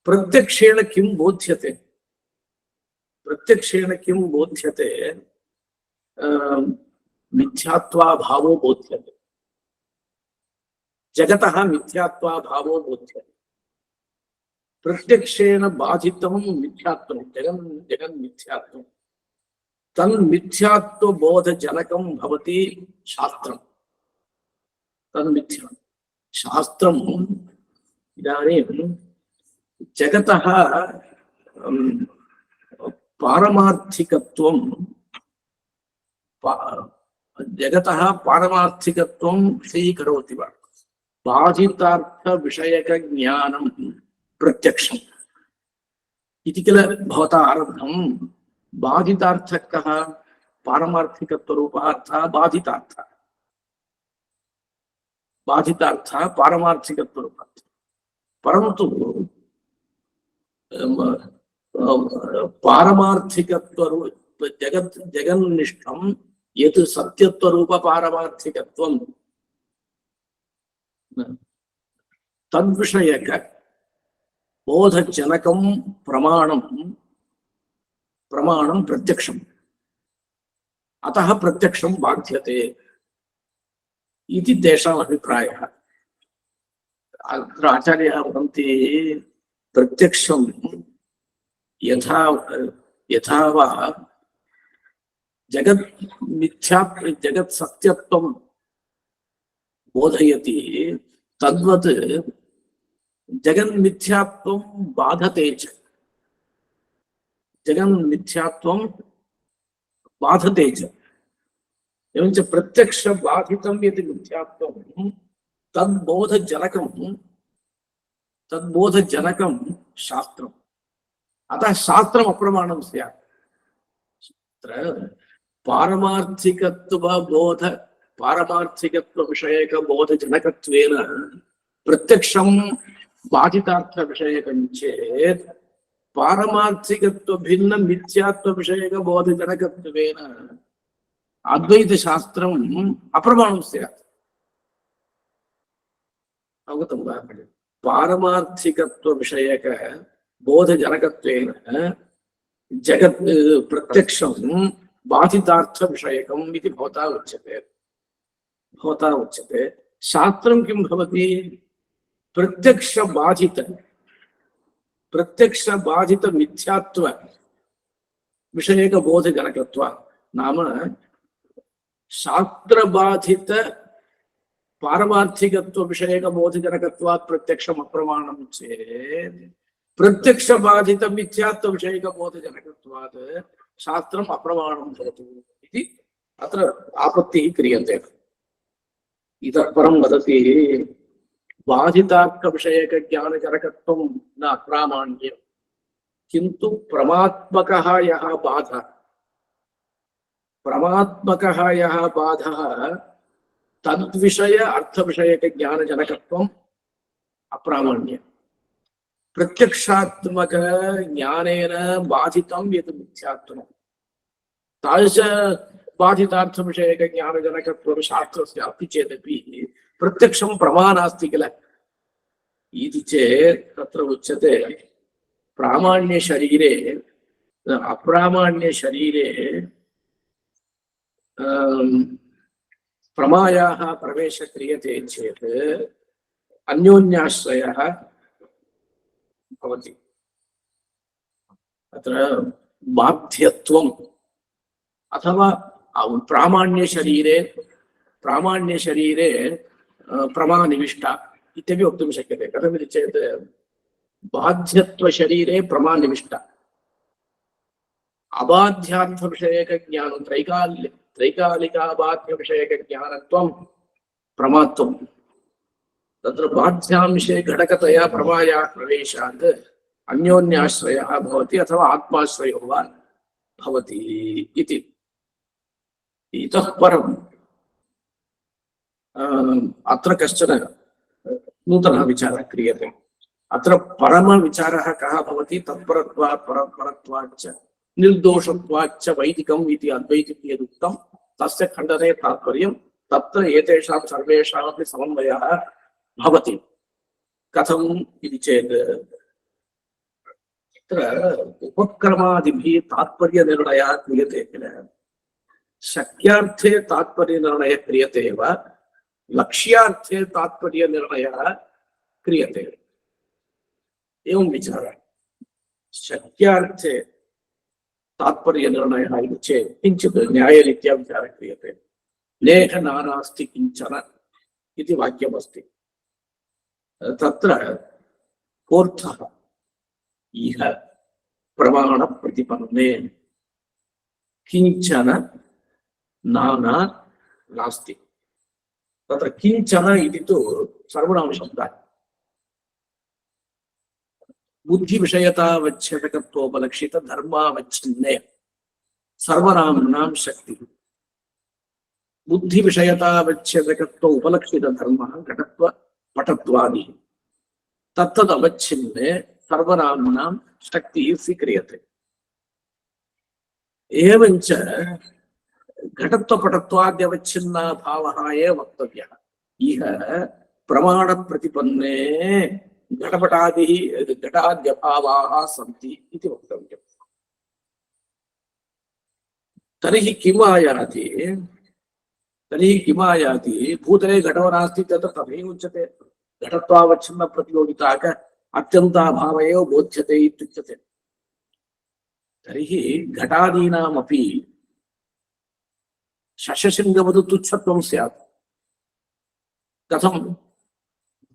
प्रत्यक्षेण किं बोध्यते? मिथ्यात्वाभावो बोध्यते। जगतः मिथ्यात्वाभावो बोध्यते। प्रत्यक्षेण बाधितं मिथ्यात्वं, जगन्मिथ्यात्वं। तन्मिथ्यात्वबोधजनकं भवति शास्त्रम्। तन्मिथ्या शास्त्रम् इदानीं जगतः पारमार्थिकत्वं स्वीकरोति वा? बाधितार्थविषयकज्ञानं प्रत्यक्षम् इति किल भवता आरब्धं। बाधितार्थः कः? पारमार्थिकत्वरूपः अर्थः बाधितार्थः। पारमार्थिकत्वरूपः। परन्तु पारमार्थिकत्व जगन्निष्ठं यत् सत्यत्वरूप पारमार्थिकत्वं तद्विषयक बोधजनकं प्रमाणं प्रत्यक्षम्। अतः प्रत्यक्षं बाध्यते इति तेषाम् अभिप्रायः। अत्र आचार्याः वदन्ति प्रत्यक्षं यथा वा जगत् सत्यत्वं बोधयति तद्वत् जगन्मिथ्यात्वं बाधते च। एवञ्च प्रत्यक्षबाधितं यत् मिथ्यात्वं तद्बोधजनकं शास्त्रम्। अतः शास्त्रम् अप्रमाणं स्यात्। पारमार्थिकत्वविषयकबोधजनकत्वेन प्रत्यक्षं बाधितार्थविषयकं चेत् पारमार्थिकत्वभिन्न मिथ्यात्वविषयकबोधजनकत्वेन अद्वैतशास्त्रम् अप्रमाणं स्यात्। अवगतं वा? पारमार्थिकत्वविषयक बोधजनकत्वेन जगत् प्रत्यक्षं बाधितार्थविषयकम् इति भवता उच्यते। शास्त्रं किं भवति? प्रत्यक्षबाधित मिथ्यात्व विषयक बोधजनकत्व नाम शास्त्रबाधित पारमार्थिकत्व विषयक बोधजनकत्वात् प्रत्यक्षम् अप्रमाणं चेत् प्रत्यक्षबाधित मिथ्यात्व विषयक बोधजनकत्वात् शास्त्रम् अप्रमाणं भवति इति अत्र आपत्तिः क्रियते। इतः परं वदति बाधितार्थ विषयक ज्ञानजनकत्वं न अप्रामाण्यं, किन्तु परमात्मकः यः बाधः तद्विषय अर्थविषयक ज्ञानजनकत्वम् अप्रामाण्यम्। प्रत्यक्षात्मक ज्ञानेन बाधितं यत् मिथ्यात्वं तादृश बाधितार्थ विषयक ज्ञानजनकत्वं शास्त्रस्य अस्ति चेदपि प्रत्यक्षं प्रमाणं नास्ति किल इति चेत् तत्र उच्यते प्रामाण्य शरीरे अप्रामाण्य शरीरे प्रमायाः प्रवेश क्रियते चेत् अन्योन्याश्रयः भवति। अत्र बाध्यत्वम् अथवा प्रामाण्य शरीरे प्रमानिविष्टा इत्यपि वक्तुं शक्यते। कथमिति चेत् बाध्यत्व शरीरे प्रमानिविष्टा अबाध्यार्थ विषयक ज्ञानं त्रैकालिकाबाध्य विषयक ज्ञानत्वं प्रमात्वं तत्र बाध्यांशे घटकतया प्रमाया प्रवेशात् अन्योन्याश्रयः भवति अथवा आत्माश्रयो वा भवति इति। इतः परम् अत्र कश्चन नूतनः विचारः क्रियते। अत्र परमविचारः कः भवति? तत्परत्वात् परपरत्वाच्च निर्दोषत्वाच्च वैदिकम् इति अद्वैतिकं यदुक्तं तस्य खण्डने तात्पर्यं तत्र एतेषां सर्वेषामपि समन्वयः भवति। कथम् इति चेत् तत्र उपक्रमादिभिः तात्पर्यनिर्णयः क्रियते किल। शक्यार्थे तात्पर्यनिर्णयः क्रियते वा लक्ष्यार्थे तात्पर्यनिर्णयः क्रियते? एवं विचारः। शक्यार्थे तात्पर्यनिर्णयः इति चेत् किञ्चित् न्यायरीत्या विचारः क्रियते। नेह नानास्ति किञ्चन इति वाक्यमस्ति। तत्र कोऽर्थः? इह प्रमाणप्रतिपन्ने किञ्चन नाना नास्ति। तत्र किञ्चन इति तु सर्वनामशब्दः। बुद्धिविषयतावच्छेदकत्वोपलक्षित धर्मावच्छिन्ने सर्वनाम्नां शक्तिः। बुद्धिविषयतावच्छेदकत्व उपलक्षित धर्मः घटत्व पटत्वादि तत्तदवच्छिन्ने सर्वनाम्नां शक्तिः स्वीक्रियते। एवञ्च घटत्वपटत्वाद्यवच्छिन्ना भावः एव वक्तव्यः। इह प्रमाणप्रतिपन्ने घटाद्यभावाः सन्ति इति वक्तव्यम्। तर्हि किम् आयाति? भूतले घटो नास्ति तत्र तथैव उच्यते। घटत्वावच्छिन्न प्रतियोगिताक अत्यन्ताभाव एव बोध्यते इत्युच्यते। तर्हि घटादीनामपि शशशृङ्गवत् तुच्छत्वं स्यात्। कथं?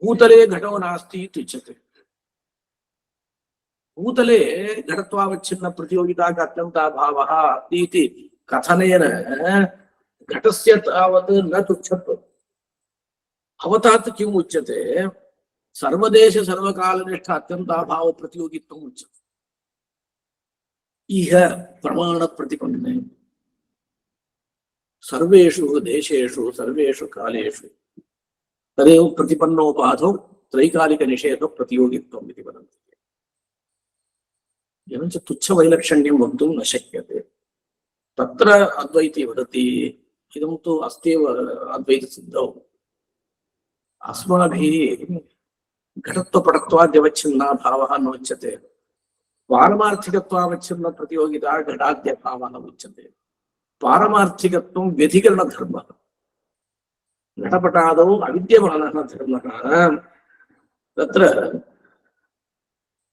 भूतले घटो नास्ति इत्युच्यते। भूतले घटत्वावच्छिन्न प्रतियोगिताक अत्यन्ताभावः इति कथनेन घटस्य तावत् न तुच्छत्वम्। भवतात् किम् उच्यते? सर्वदेश सर्वकालनिष्ठ अत्यन्ताभाव प्रतियोगित्वम् उच्यते। इह प्रमाणप्रतिपन्ने सर्वेषु देशेषु सर्वेषु कालेषु तदेव प्रतिपन्नोपाधौ त्रैकालिकनिषेधो प्रतियोगित्वम् इति वदन्ति। एवञ्च तुच्छवैलक्षण्यं वक्तुं न शक्यते। तत्र अद्वैती वदति इदं तु अस्त्येव अद्वैतसिद्धौ। अस्माभिः घटत्वपटत्वाद्यवच्छिन्ना भावः नोच्यते। पारमार्थिकत्वावच्छिन्न प्रतियोगिता घटाद्य भावः न उच्यते। पारमार्थिकत्वं व्यधिकरणधर्मः। घटपटादौ अविद्यमानः धर्मः तत्र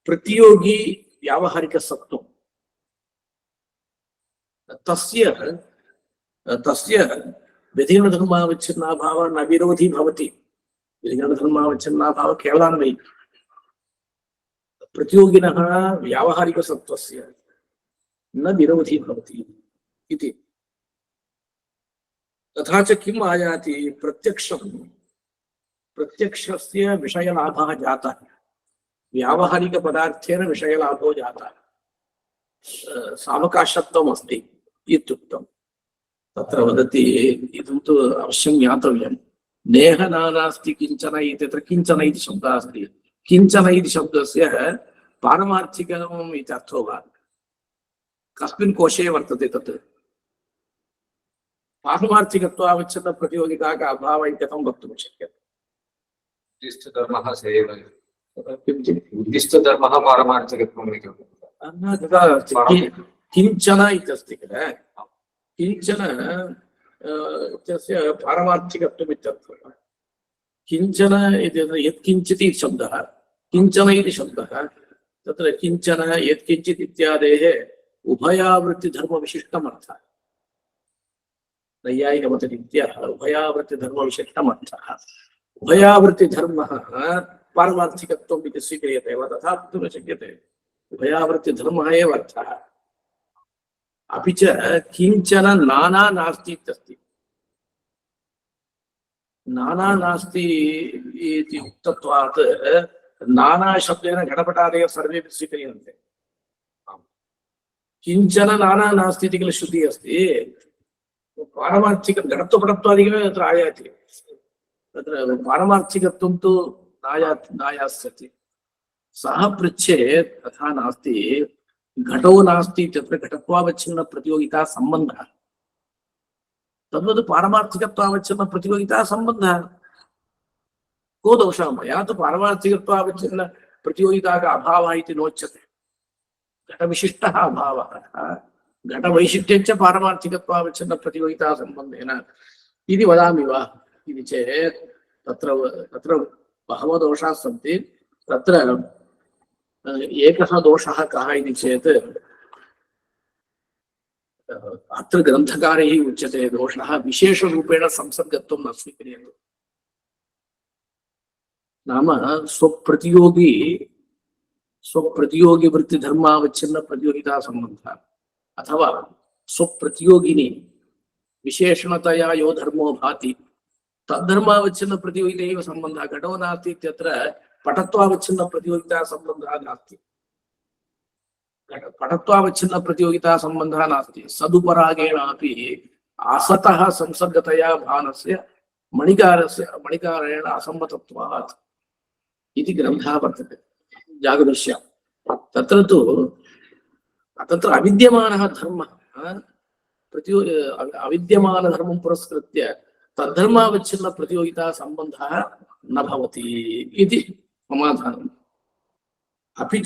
प्रतियोगी व्यावहारिकसत्त्वं तस्य तस्य व्यधिकरणधर्मावच्छिन्नाभावः न विरोधी भवति। व्यधिकरणधर्मावच्छिन्नाभावः केवलान्वयी। प्रतियोगिनः व्यावहारिकसत्त्वस्य न विरोधी भवति इति। तथा च किम् आयाति प्रत्यक्षस्य विषयलाभः जातः व्यावहारिकपदार्थेन विषयलाभो जातः सावकाशत्वम् अस्ति इत्युक्तम्। तत्र वदति इदं तु अवश्यं ज्ञातव्यं। नेह नानास्ति किञ्चन इत्यत्र किञ्चन इति शब्दः अस्ति। किञ्चन इति शब्दस्य पारमार्थिकम् इति अर्थो वा? कस्मिन् कोशे वर्तते तत्? पारमार्थिकत्वावच्छिन्न प्रतियोगिता का अभावः इत्यर्थं वक्तुं शक्यते। उद्दिष्टधर्मः सेव उद्दिष्टधर्मः पारमार्थिकत्वम् इति किञ्चन इत्यस्ति किल, किञ्चन इत्यस्य पारमार्थिकत्वम् इत्यर्थः। किञ्चन इत्यत्र यत्किञ्चित् इति शब्दः, किञ्चन इति शब्दः तत्र किञ्चन यत्किञ्चित् इत्यादेः उभयावृत्तिधर्मविशिष्टमर्थः। नैयायिकमतरीत्या उभयावृत्तिधर्मविशिष्टमर्थः। उभयावृत्तिधर्मः पारमार्थिकत्वम् इति स्वीक्रियते वा? तथा वक्तुं न शक्यते। उभयावृत्तिधर्मः एव अर्थः। अपि च किञ्चन नाना नास्ति इत्यस्ति। नाना नास्ति इति उक्तत्वात् नाना शब्देन घटपटादयः सर्वेपि स्वीक्रियन्ते। किञ्चन नाना नास्ति इति किल श्रुतिः अस्ति। पारमार्थिक घटत्वपटत्वादिकमेव तत्र आयाति। तत्र पारमार्थिकत्वं तु नायास्यति। सः पृच्छेत् तथा नास्ति। घटो नास्ति इत्यत्र घटत्वावच्छिन्न प्रतियोगिता सम्बन्धः। तद्वत् पारमार्थिकत्वावच्छिन्न प्रतियोगिता सम्बन्धः। को दोषः? मया तु पारमार्थिकत्वावच्छिन्न प्रतियोगिता का अभावः इति नोच्यते। घटविशिष्टः अभावः, घटवैशिष्ट्यञ्च पारमार्थिकत्वावच्छिन्न प्रतियोगिता सम्बन्धेन इति वदामि वा इति चेत् तत्र बहवः दोषाः सन्ति। तत्र एकः दोषः कः इति चेत् अत्र ग्रन्थकारैः उच्यते दोषः विशेषरूपेण संसर्गत्वं न स्वीक्रियते। नाम स्वप्रतियोगी वृत्तिधर्मावच्छिन्न प्रतियोगिता सम्बन्धः अथवा स्वप्रतियोगिनी विशेषणतया यो धर्मो भाति तद्धर्मावच्छिन्न प्रतियोगिता एव सम्बन्धः। घटो नास्ति इत्यत्र पटत्वावच्छिन्न प्रतियोगिता सम्बन्धः नास्ति। पटत्वावच्छिन्न प्रतियोगिता सम्बन्धः नास्ति। सदुपरागेणापि असतः संसर्गतया भानस्य मणिकारेण असम्मतत्वात् इति ग्रन्थः वर्तते जागदृश्याम्। तत्र अविद्यमानः धर्मः अविद्यमानधर्मं पुरस्कृत्य तद्धर्मावच्छिन्न प्रतियोगिता सम्बन्धः न भवति इति समाधानम्। अपि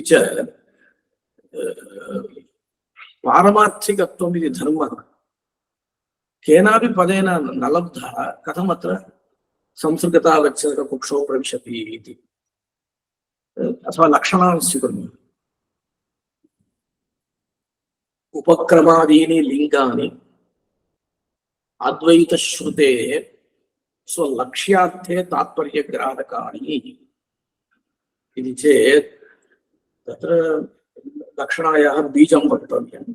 च पारमार्थिकत्वम् इति धर्मः केनापि पदेन न लब्धः। कथमत्र संसर्गतावच्छिन्नकुक्षौ प्रविशति इति। अथवा लक्षणान् स्वीकुर्मः। उपक्रमादीनि लिङ्गानि अद्वैतश्रुतेः स्वलक्ष्यार्थे तात्पर्यग्राहकाणि इति चेत् तत्र लक्षणायाः बीजं वक्तव्यं।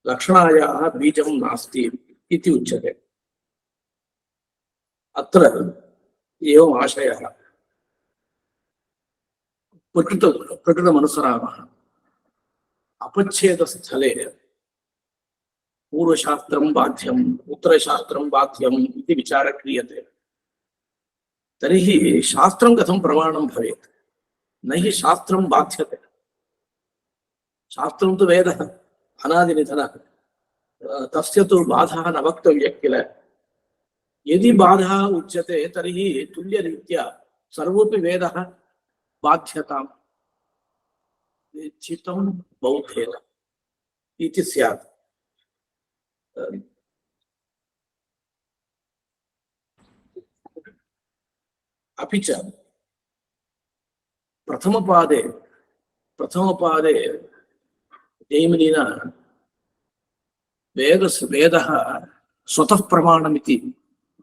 लक्षणायाः बीजं नास्ति इति उच्यते। अत्र एवम् आशयः। प्रकृतमनुसरामः। अपच्छेदस्थले पूर्वशास्त्रं बाध्यम् उत्तरशास्त्रं बाध्यम् इति विचारः क्रियते। तर्हि शास्त्रं कथं प्रमाणं भवेत्? न हि शास्त्रं बाध्यते। शास्त्रं तु वेदः अनादिनिधनः, तस्य तु बाधः न वक्तव्यः किल। यदि बाधा उच्यते तर्हि तुल्यरीत्या सर्वोऽपि वेदः बाध्यताम् चित्तं बौद्धेन इति स्यात्। अपि च प्रथमपादे जैमिनिना वेदः स्वतः प्रमाणमिति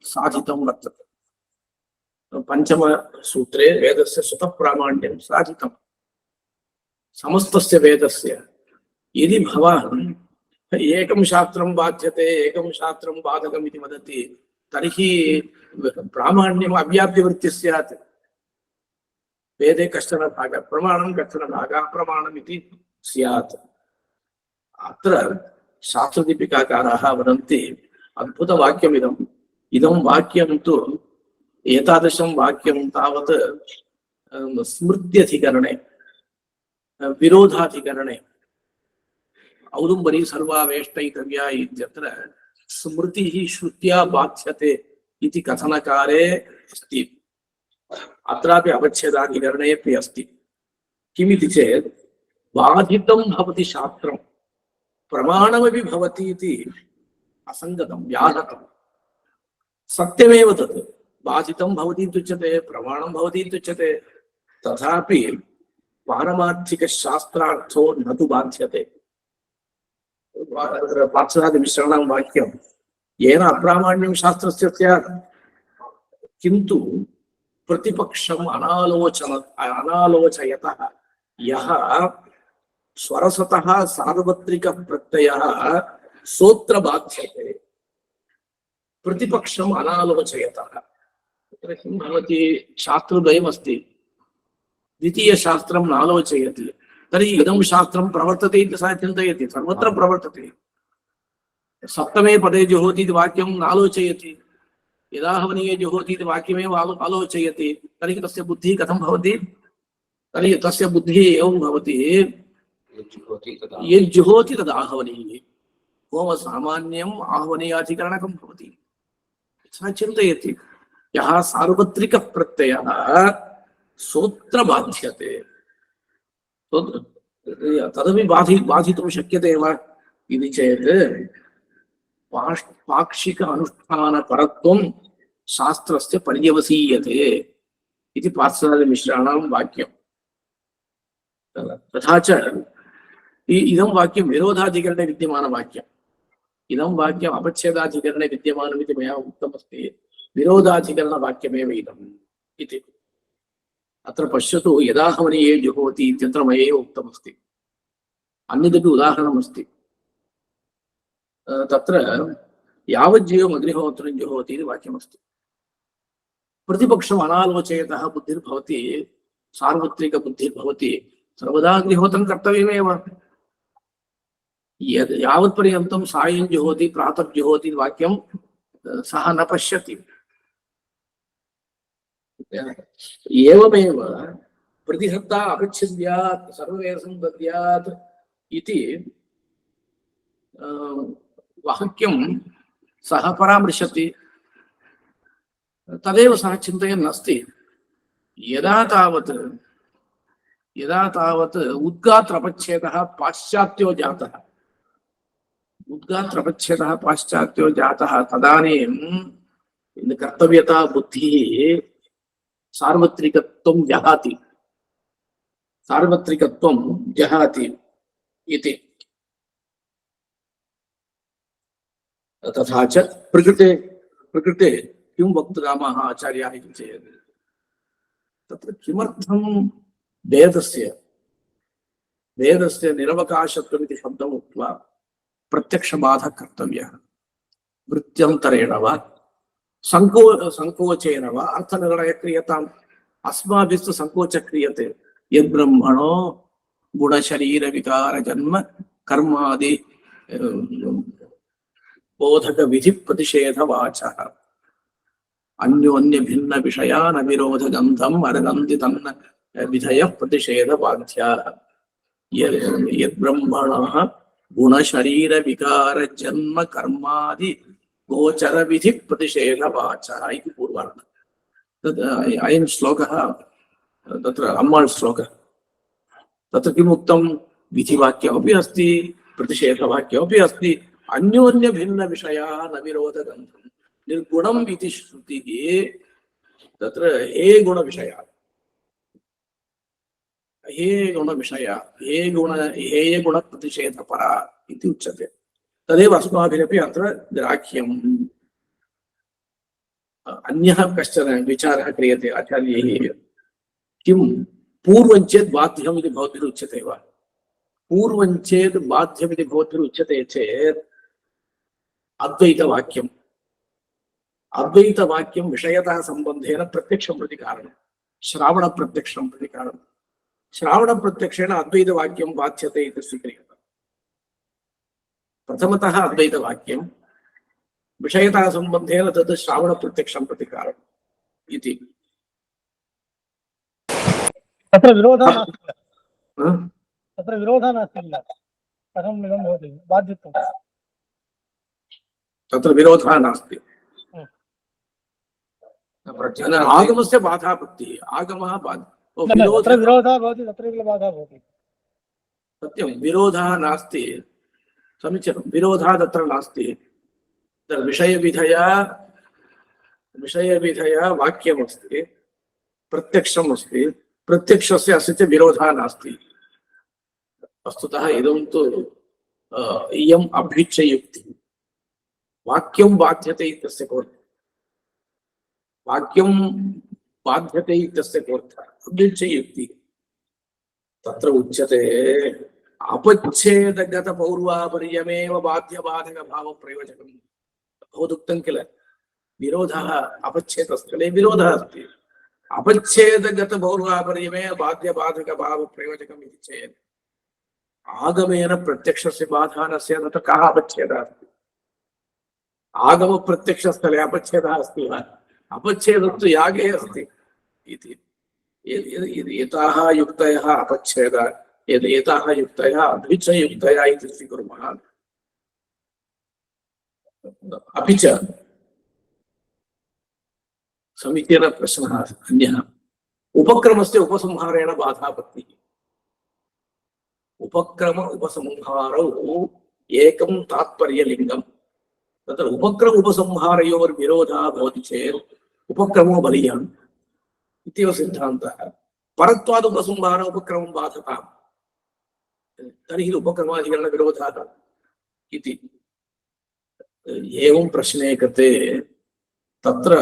साधितं वर्तते। पंचमसूत्रे वेदस्य स्वतः प्रामाण्यं साधितं। समस्तस्य वेदस्य यदि भवान् एकं शास्त्रं बाध्यते एकं शास्त्रं बाधकम् इति वदति तर्हि प्रामाण्यम् अव्याप्यवृत्तिः स्यात्। वेदे कश्चन भागः प्रमाणं कश्चन भागः अप्रमाणम् इति स्यात्। अत्र शास्त्रदीपिकाकाराः वदन्ति अद्भुतवाक्यमिदम्। इदं वाक्यं तु एतादृशं वाक्यं तावत् स्मृत्यधिकरणे विरोधाधिकरणे औदुम्बरी सर्वा वेष्टयितव्या इत्यत्र स्मृतिः श्रुत्या बाध्यते इति कथनकारे अस्ति। अत्रापि अवच्छेदाधिकरणे अपि अस्ति। किमिति चेत् बाधितं भवति शास्त्रं प्रमाणमपि भवति इति असङ्गतं व्याहतं। सत्यमेव तत् बाधितं भवति इत्युच्यते प्रमाणं भवति इत्युच्यते। तथापि पारमार्थिकशास्त्रार्थो न तु बाध्यते। पार्श्वनाथमिश्राणां वाक्यं येन अप्रामाण्यं शास्त्रस्य स्यात् किन्तु प्रतिपक्षम् अनालोचयतः यः स्वरसतः सार्वत्रिकप्रत्ययः सोऽत्र बाध्यते प्रतिपक्षम् अनालोचयतः। तत्र किं भवति, शास्त्रद्वयमस्ति, द्वितीयशास्त्रं नालोचयति तर्हि इदं शास्त्रं प्रवर्तते इति सः चिन्तयति। सर्वत्र प्रवर्तते। सप्तमे पदे जुहोति इति वाक्यं नालोचयति, यदाहवनीये जुहोति इति वाक्यमेव आलोचयति। तर्हि तस्य बुद्धिः कथं भवति? तर्हि तस्य बुद्धिः एवं भवति, यज्जुहोति तदाहवनीये। होमसामान्यम् आहवनीयाधिकरणकं भवति। सः चिन्तयति यः सार्वत्रिकप्रत्ययः सोऽत्र बाध्यते तदपि बाधितुं शक्यते वा इति चेत् पाक्षिक अनुष्ठानपरत्वं शास्त्रस्य पर्यवसीयते इति पार्श्वनाथमिश्राणां वाक्यं। तथा च इदं वाक्यं विरोधाधिकरणे विद्यमानवाक्यम्। इदं वाक्यम् अपच्छेदाधिकरणे विद्यमानमिति मया उक्तमस्ति। विरोधाधिकरणवाक्यमेव इदम् इति। अत्र पश्यतु, यदाहवनीये जुहोति इत्यत्र मयैव उक्तमस्ति। अन्यदपि उदाहरणमस्ति। तत्र यावज्जीवम् अग्निहोत्रं जुहोति इति वाक्यमस्ति। प्रतिपक्षम् अनालोचयतः बुद्धिर्भवति, सार्वत्रिकबुद्धिर्भवति, सर्वदा अग्निहोत्रं कर्तव्यमेव। यावत्पर्यन्तं सायं जुहोति प्रातः जुहोति वाक्यं सः न पश्यति। एवमेव प्रतिहत्ता अपच्छेद्यात् सर्ववेदं दद्यात् इति वाक्यं सः परामृशति। तदेव सः चिन्तयन् अस्ति। यदा तावत् उद्गात्रपच्छेदः पाश्चात्यो जातः, उद्गात्रपच्छेदः पाश्चात्यो जातः, तदानीं कर्तव्यता बुद्धिः सार्वत्रिकत्वं जहाति इति। तथा च प्रकृते किं वक्तुकामः आचार्याः इति चेत् तत्र किमर्थं वेदस्य निरवकाशत्वमिति शब्दम् उक्त्वा प्रत्यक्षबाधः कर्तव्यः। वृत्त्यन्तरेण वा संकोचेन वा अर्थनिर्णयः क्रियताम्। अस्माभिस्तु संकोचः क्रियते। यद्ब्रह्मणो गुणशरीरविकारजन्म कर्मादि बोधकविधिप्रतिषेधवाचः अन्योन्यभिन्न विषयान् अविरोधगन्धम् अरगन्ति तन्न विधयः प्रतिषेधबाध्याः। यद्ब्रह्मणः गुणशरीरविकारजन्म कर्मादि गोचरविधिप्रतिषेधवाचः इति पूर्वार्धः। तद् अयं श्लोकः तत्र अम्माळ् श्लोकः। तत्र किमुक्तं विधिवाक्यमपि अस्ति प्रतिषेधवाक्यमपि अस्ति अन्योन्यभिन्नविषयाः न विरोधगन्धं निर्गुणम् इति श्रुतिः तत्र हे गुणविषयाः हेय गुणप्रतिषेधपरा इति उच्यते। तदेव अस्माभिरपि अत्र ग्राह्यम्। अन्यः कश्चन विचारः क्रियते आचार्यैः किं पूर्वञ्चेत् बाध्यम् इति भवद्भिरुच्यते वा? पूर्वञ्चेत् बाध्यमिति भवद्भिरुच्यते चेत् अद्वैतवाक्यम् अद्वैतवाक्यं विषयतः सम्बन्धेन प्रत्यक्षं प्रति कारणं श्रावणप्रत्यक्षं प्रति कारणं श्रावणप्रत्यक्षेण अद्वैतवाक्यं बाध्यते इति स्वीक्रियते। प्रथमतः अद्वैतवाक्यं विषयतः सम्बन्धेन तद् श्रावणप्रत्यक्षं प्रति कारणम् इति। तत्र विरोधः नास्ति तत्र विरोधः नास्ति किल कथम् इदं भवति बाध्यत्वं तत्र विरोधः नास्ति। आगमस्य बाधापत्तिः आगमः तत्र विरोधः भवति तत्र बाधा भवति। सत्यं विरोधः नास्ति समीचीनं विरोधः तत्र नास्ति। विषयविधया वाक्यमस्ति प्रत्यक्षम् अस्ति प्रत्यक्षस्य अस्य च विरोधः नास्ति। वस्तुतः इदं तु इयम् अभीच्छयुक्तिः वाक्यं बाध्यते इत्यस्य कोऽर्थः वाक्यं बाध्यते इत्यस्य कोऽर्थः अभीच्छयुक्तिः। तत्र उच्यते अपच्छेदगतपौर्वापर्यमेव बाध्यबाधकभावप्रयोजकम्। भवदुक्तं किल विरोधः अपच्छेदस्थले विरोधः अस्ति अपच्छेदगतपौर्वापर्यमेव बाध्यबाधकभावप्रयोजकम् इति चेत् आगमेन प्रत्यक्षस्य बाधा न स्यात्। तत्र कः अपच्छेदः अस्ति? आगमप्रत्यक्षस्थले अपच्छेदः अस्ति वा? अपच्छेदस्तु यागे अस्ति इति। एताः युक्तयः अपच्छेदः एताः युक्तयः अभिच्छयुक्तयः इति स्वीकुर्मः। अपि च समीचीनः प्रश्नः अन्यः उपक्रमस्य उपसंहारेण बाधापत्तिः। उपक्रम उपसंहारौ एकं तात्पर्यलिङ्गं तत्र उपक्रम उपसंहारयोर्विरोधः भवति चेत् उपक्रमो बलीयः इत्येव सिद्धान्तः। परत्वाद् उपसंहार उपक्रमं बाधताम् तर्हि उपक्रमाधिकरणविरोधः इति। एवं प्रश्ने कृते तत्र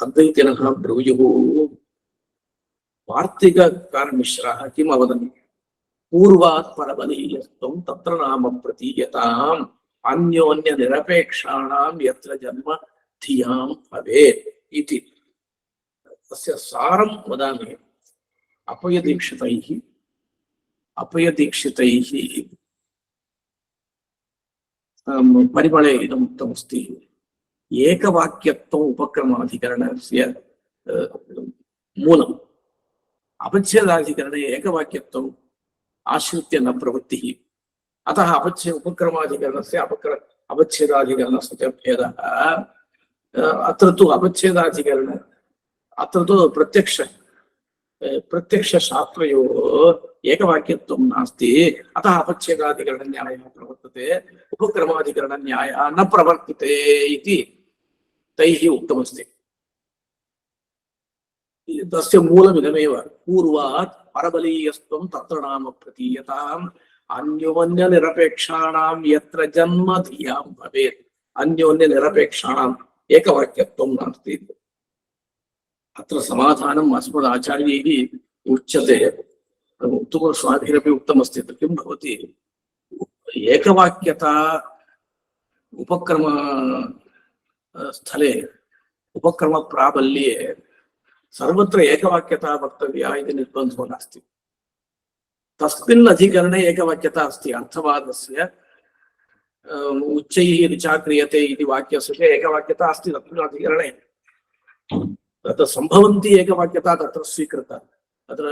अद्वैतिनः ब्रूयुः वार्तिककारमिश्रः किम् अवदन्? पूर्वात् परबलीयस्त्वं तत्र नाम प्रतीयताम् अन्योन्यनिरपेक्षाणां यत्र जन्म धियां भवेत् इति। तस्य सारं वदामि। अपयदीक्षितैः परिमळे इदम् उक्तमस्ति एकवाक्यत्वम् उपक्रमाधिकरणस्य मूलम्। अपच्छेदाधिकरणे एकवाक्यत्वम् आश्रित्य न प्रवृत्तिः। अतः उपक्रमाधिकरणस्य अपच्छेदाधिकरणस्य च भेदः। अत्र तु अपच्छेदाधिकरण अत्र तु प्रत्यक्षशास्त्रयोः एकवाक्यत्वं नास्ति। अतः अपच्छेदाधिकरणन्यायः प्रवर्तते उपक्रमाधिकरणन्यायः न प्रवर्तते इति तैः उक्तमस्ति। तस्य मूलमिदमेव पूर्वात् परबलीयस्त्वं तत्र नाम प्रतीयताम् अन्योन्यनिरपेक्षाणां यत्र जन्म धियां भवेत्। अन्योन्यनिरपेक्षाणाम् एकवाक्यत्वं नास्ति। अत्र समाधानम् अस्मदाचार्यैः उच्यते। उत्तमस्वाभिरपि उक्तमस्ति। किं भवति एकवाक्यता उपक्रम स्थले उपक्रमप्राबल्ये सर्वत्र एकवाक्यता वक्तव्या इति निर्बन्धो नास्ति। तस्मिन् अधिकरणे एकवाक्यता अस्ति। अर्थवादस्य उच्चैः ऋचा क्रियते इति वाक्यस्य एकवाक्यता अस्ति तस्मिन् अधिकरणे। तत्र सम्भवन्ति एकवाक्यता तत्र स्वीकृता। तत्र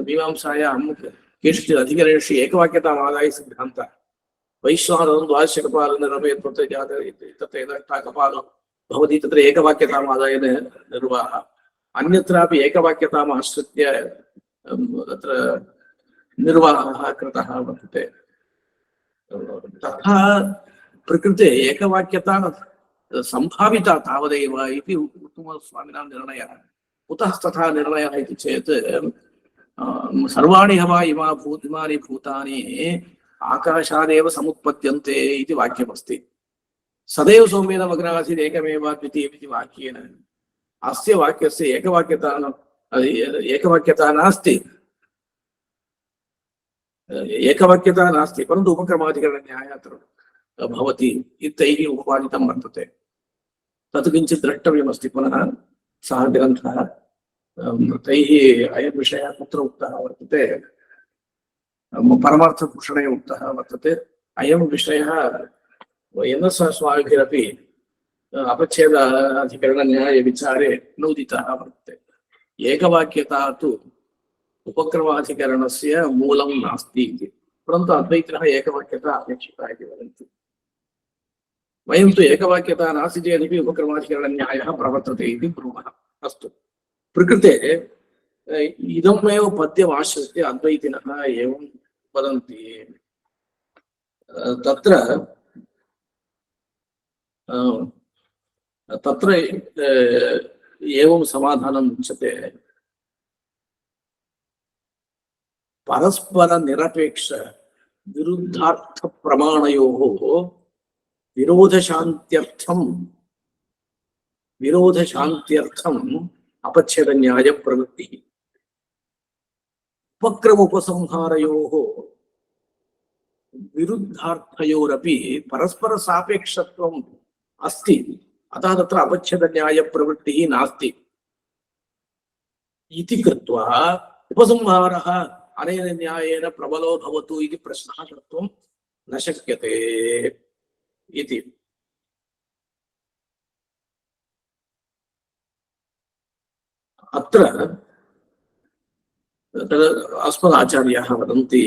मीमांसायां केषुचित् अधिकरणेषु एकवाक्यतामादाय सिद्धान्तः वैश्वानरं द्वादशकपालनिरपेत्वतजातकपालो भवति तत्र एकवाक्यतामादाय निर्वाहः अन्यत्रापि एकवाक्यताम् आश्रित्य तत्र निर्वाहः कृतः वर्तते तथा प्रकृते एकवाक्यता संभाविता तावदेव इति उत्तमस्वामिनां निर्णयः कुतः तथा निर्णयः इति चेत् सर्वाणि हवा इमानि भूतानि आकाशादेव समुत्पद्यन्ते इति वाक्यमस्ति सदैव सौम्येन मग्नासीत् एकमेव द्वितीयमिति वाक्येन अस्य वाक्यस्य एकवाक्यता नास्ति परन्तु उपक्रमाधिकरणन्यायः अत्र भवति इत्यैः उपपादितं वर्तते तत् किञ्चित् द्रष्टव्यमस्ति पुनः सः ग्रन्थः तैः अयं विषयः कुत्र उक्तः वर्तते परमार्थभूषणे उक्तः वर्तते अयं विषयः NS स्वामिभिरपि अपच्छेदाधिकरणन्यायविचारे नोदितः वर्तते एकवाक्यता तु उपक्रमाधिकरणस्य मूलं नास्ति इति परन्तु अद्वैतिनः एकवाक्यता अपेक्षिता इति वदन्ति वयं तु एकवाक्यता नास्ति चेदपि उपक्रमाधिकरणन्यायः प्रवर्तते इति ब्रूमः अस्तु प्रकृते इदमेव पद्यमाश्रित्य अद्वैतिनः एवं वदन्ति तत्र एवं समाधानम् उच्यते परस्पर निरपेक्ष विरुद्धार्थ प्रमाणयोः विरोधशान्त्यर्थम् अपच्छेद न्याय प्रवृत्ति उपक्रम उपसंहारयोः विरुद्धार्थयोरपि परस्पर सापेक्षत्वम् अस्ति अतः तत्र अपच्छेद न्याय प्रवृत्तिः नास्ति इति कृत्वा उपसंहारः अनेन न्यायेन प्रबलो भवतु इति प्रश्नः कर्तुं न शक्यते इति अत्र अस्मदाचार्याः वदन्ति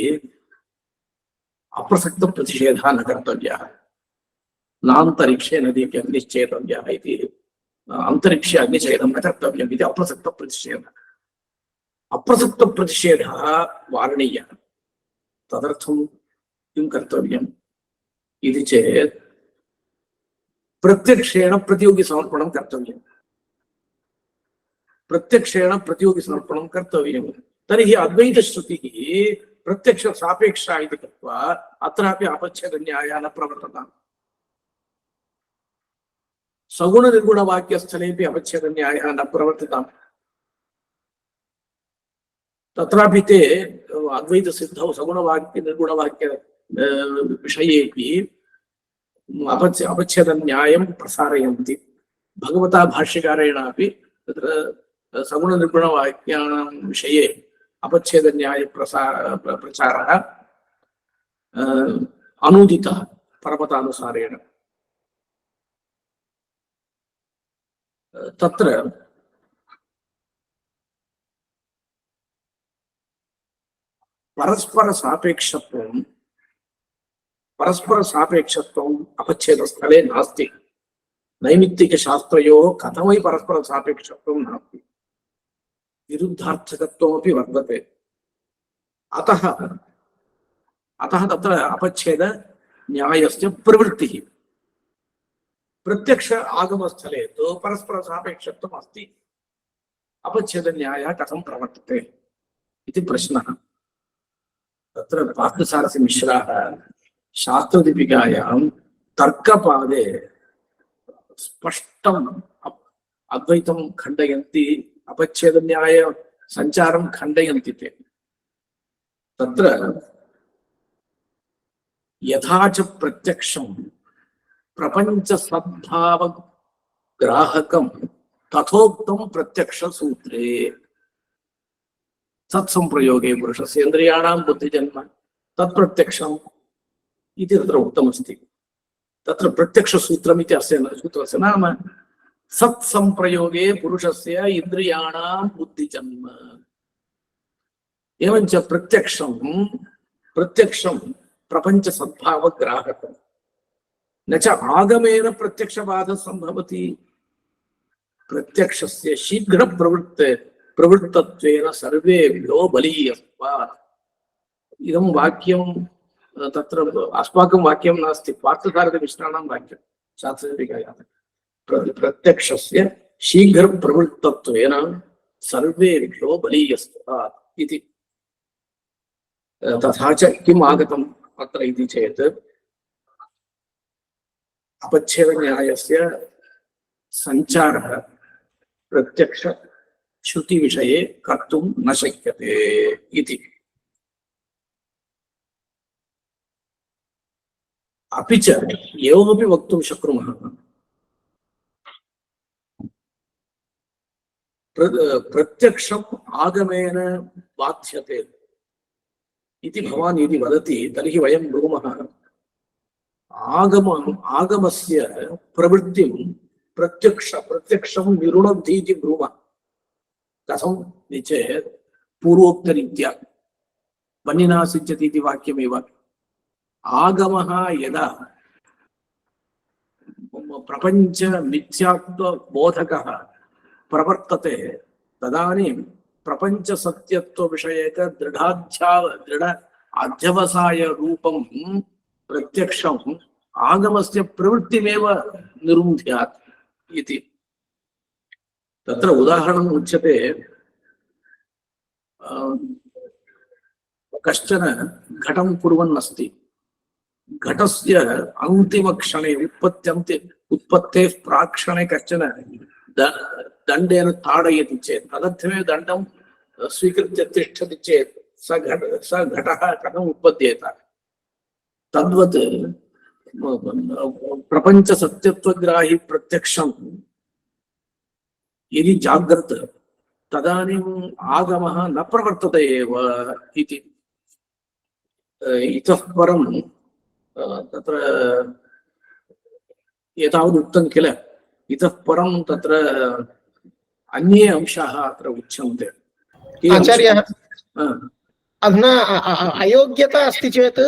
अप्रसक्तप्रतिषेधः न कर्तव्यः नान्तरिक्षे नदीके अग्निश्चेतव्यः इति अन्तरिक्षे अग्निच्छेदं न कर्तव्यम् इति अप्रसक्तप्रतिषेधः अप्रसक्तप्रतिषेधः वारणीयः तदर्थं किं कर्तव्यम् इति चेत् प्रत्यक्षेण प्रतियोगिसमर्पणं कर्तव्यम् प्रत्यक्षेण प्रतियोगिसमर्पणं कर्तव्यम् तर्हि अद्वैतश्रुतिः प्रत्यक्ष सापेक्षा इति कृत्वा अत्रापि अपच्छेदन्यायः न प्रवर्तताम् सगुण निर्गुण वाक्यस्थलेपि अपच्छेदन्यायः न प्रवर्तताम् तत्रापि ते अद्वैतसिद्धौ सगुणवाक्य निर्गुणवाक्य विषयेपि अपच्छेदन्यायं प्रसारयन्ति भगवता भाष्यकारेणापि तत्र सगुण निर्गुणवाक्यानां विषये अपच्छेदन्याय प्रचारः अनुदितः परमतानुसारेण तत्र परस्पर सापेक्षत्वम् अपच्छेदस्थले नास्ति नैमित्तिकशास्त्रयोः कथमपि परस्पर सापेक्षत्वं नास्ति विरुद्धार्थकत्वमपि वर्तते अतः तत्र अपच्छेद न्यायस्य प्रवृत्तिः प्रत्यक्ष आगमस्थले तु परस्पर सापेक्षत्वम् अस्ति अपच्छेद न्यायः कथं प्रवर्तते इति प्रश्नः तत्र पार्थसारथि मिश्राः शास्त्रदीपिकायां तर्कपादे स्पष्टम् अद्वैतं खण्डयन्ति अपच्छेद न्याय संचारं खण्डयन्ति ते तत्र यथा च प्रत्यक्षं प्रपंच सद्भाव ग्राहकं तथोक्तं प्रत्यक्ष सूत्रे तत्संप्रयोगे पुरुषस्य इन्द्रियाणां बुद्धिजन्म तत्प्रत्यक्षम् इति तत्र उक्तमस्ति तत्र प्रत्यक्षसूत्रम् इति अस्य सूत्रस्य नाम सत्संप्रयोगे पुरुषस्य इन्द्रियाणां बुद्धिजन्म एवञ्च प्रत्यक्षं प्रपंच सद्भाव ग्राहकम् न च आगमेन प्रत्यक्षबाधः सम्भवति प्रत्यक्षस्य शीघ्र प्रवृत्तत्वेन सर्वेभ्यो बलीयत्वात् इदं वाक्यं तत्र अस्माकं वाक्यं नास्ति पार्थसारथिमिश्राणां वाक्यं शास्त्रदीपिकायां प्रत्यक्षस्य शीघ्र प्रवृत्तत्वेन सर्वेभ्यो बलीयत्वात् इति तथा च किम् आगतम् अत्र इति चेत् अपच्छेदन्यायस्य सञ्चारः प्रत्यक्ष श्रुति विषये कर्तुं न शक्यते इति अपि च एवमपि वक्तुं शक्नुमः प्रत्यक्षम् आगमेन बाध्यते इति भवान् यदि वदति तर्हि वयं ब्रूमः आगमस्य प्रवृत्तिं प्रत्यक्षं निरुणद्धि इति ब्रूमः कथं चेत् पूर्वोक्तरीत्या वह्निना सिद्ध्यति इति वाक्यमेव आगमः यदा प्रपंच मिथ्यात्व बोधकः प्रवर्तते तदानीं प्रपंच सत्यत्व विषयक दृढ़ अध्यवसाय रूपं प्रत्यक्षम् आगमस्य प्रवृत्तिमेव निरुन्ध्यात् इति तत्र उदाहरणम् उच्यते कश्चन घटं कुर्वन् अस्ति घटस्य अन्तिमक्षणे उत्पत्तेः प्राक्क्षणे कश्चन दण्डेन ताडयति चेत् तदर्थमेव दण्डं स्वीकृत्य तिष्ठति चेत् स घटः कथम् उत्पद्येत तद्वत् प्रपंच सत्यत्वग्राही प्रत्यक्षं यदि जाग्रत् तदानीम् आगमः न प्रवर्तते एव इति इतः परं तत्र एतावत् उक्तं किल इतः परं तत्र अन्ये अंशाः अत्र उच्यन्ते आचार्यः अधुना अयोग्यता अस्ति चेत्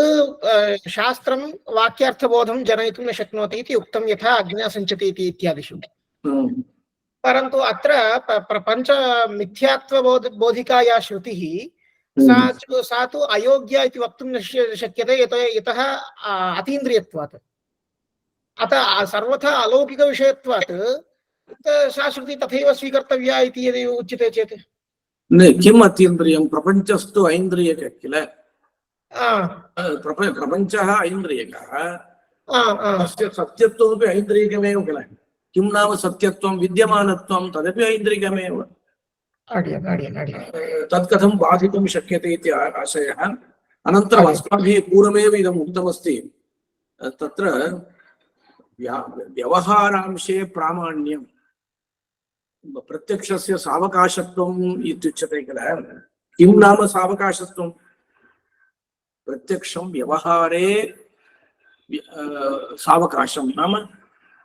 शास्त्रं वाक्यार्थबोधं जनयितुं न शक्नोति इति उक्तं यथा अज्ञा सञ्चति इति इत्यादिषु परन्तु अत्र प्रपञ्च मिथ्यात्वबोधिका या श्रुतिः सा तु अयोग्या इति वक्तुं न शक्यते यतः अतीन्द्रियत्वात् अतः सर्वथा अलौकिकविषयत्वात् सा श्रुति तथैव स्वीकर्तव्या इति यदि उच्यते चेत् किम् अतीन्द्रियं प्रपञ्चस्तु ऐन्द्रियकः किल प्रपञ्चः ऐन्द्रियकः तस्य सत्यत्वमपि ऐन्द्रियकमेव किल किं नाम सत्यत्वं विद्यमानत्वं तदपि ऐन्द्रियकमेव तत् कथं बाधितुं शक्यते इति आशयः अनन्तरम् अस्माभिः पूर्वमेव इदम् उक्तमस्ति तत्र व्यवहारांशे प्रामाण्यं प्रत्यक्षस्य सावकाशत्वम् इत्युच्यते किल किं नाम सावकाशत्वं प्रत्यक्षं व्यवहारे सावकाशं नाम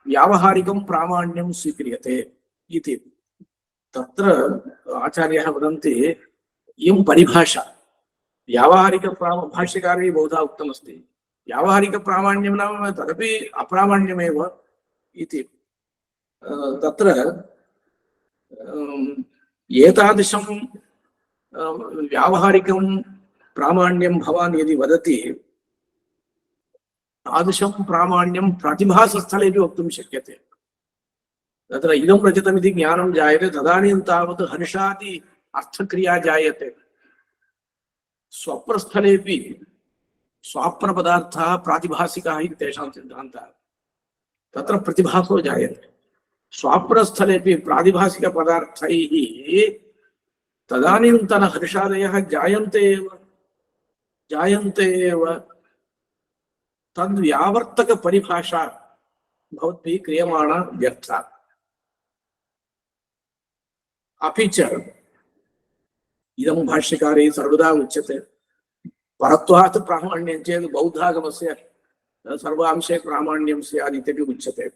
व्यावहारिकं प्रामाण्यं स्वीक्रियते इति तत्र आचार्यः वदन्ति इयं परिभाषा व्यावहारिक भाष्यकारैः बहुधा उक्तमस्ति व्यावहारिक प्रामाण्यं नाम तदपि अप्रामाण्यमेव इति तत्र एतादृशं व्यावहारिकं प्रामाण्यं भवान् यदि वदति तादृशं प्रामाण्यं प्रतिभासस्थलेपि वक्तुं शक्यते तत्र इदं रचितमिति ज्ञानं जायते तदानीं तावत् हर्षादि अर्थक्रिया जायते स्वप्रस्थलेपि स्वाप्रपदार्थः प्रातिभासिकः इति तेषां सिद्धान्तः तत्र प्रतिभासो जायते स्वाप्रस्थलेपि प्रातिभासिकपदार्थैः तदानीन्तन हर्षादयः जायन्ते एव तद्व्यावर्तकपरिभाषा भवद्भिः क्रियमाणा व्यर्था अपि च इदं भाष्यकारैः सर्वदा उच्यते परत्वात् प्रामाण्यं चेत् बौद्धागमस्य सर्वांशे प्रामाण्यं स्यात् इत्यपि उच्यते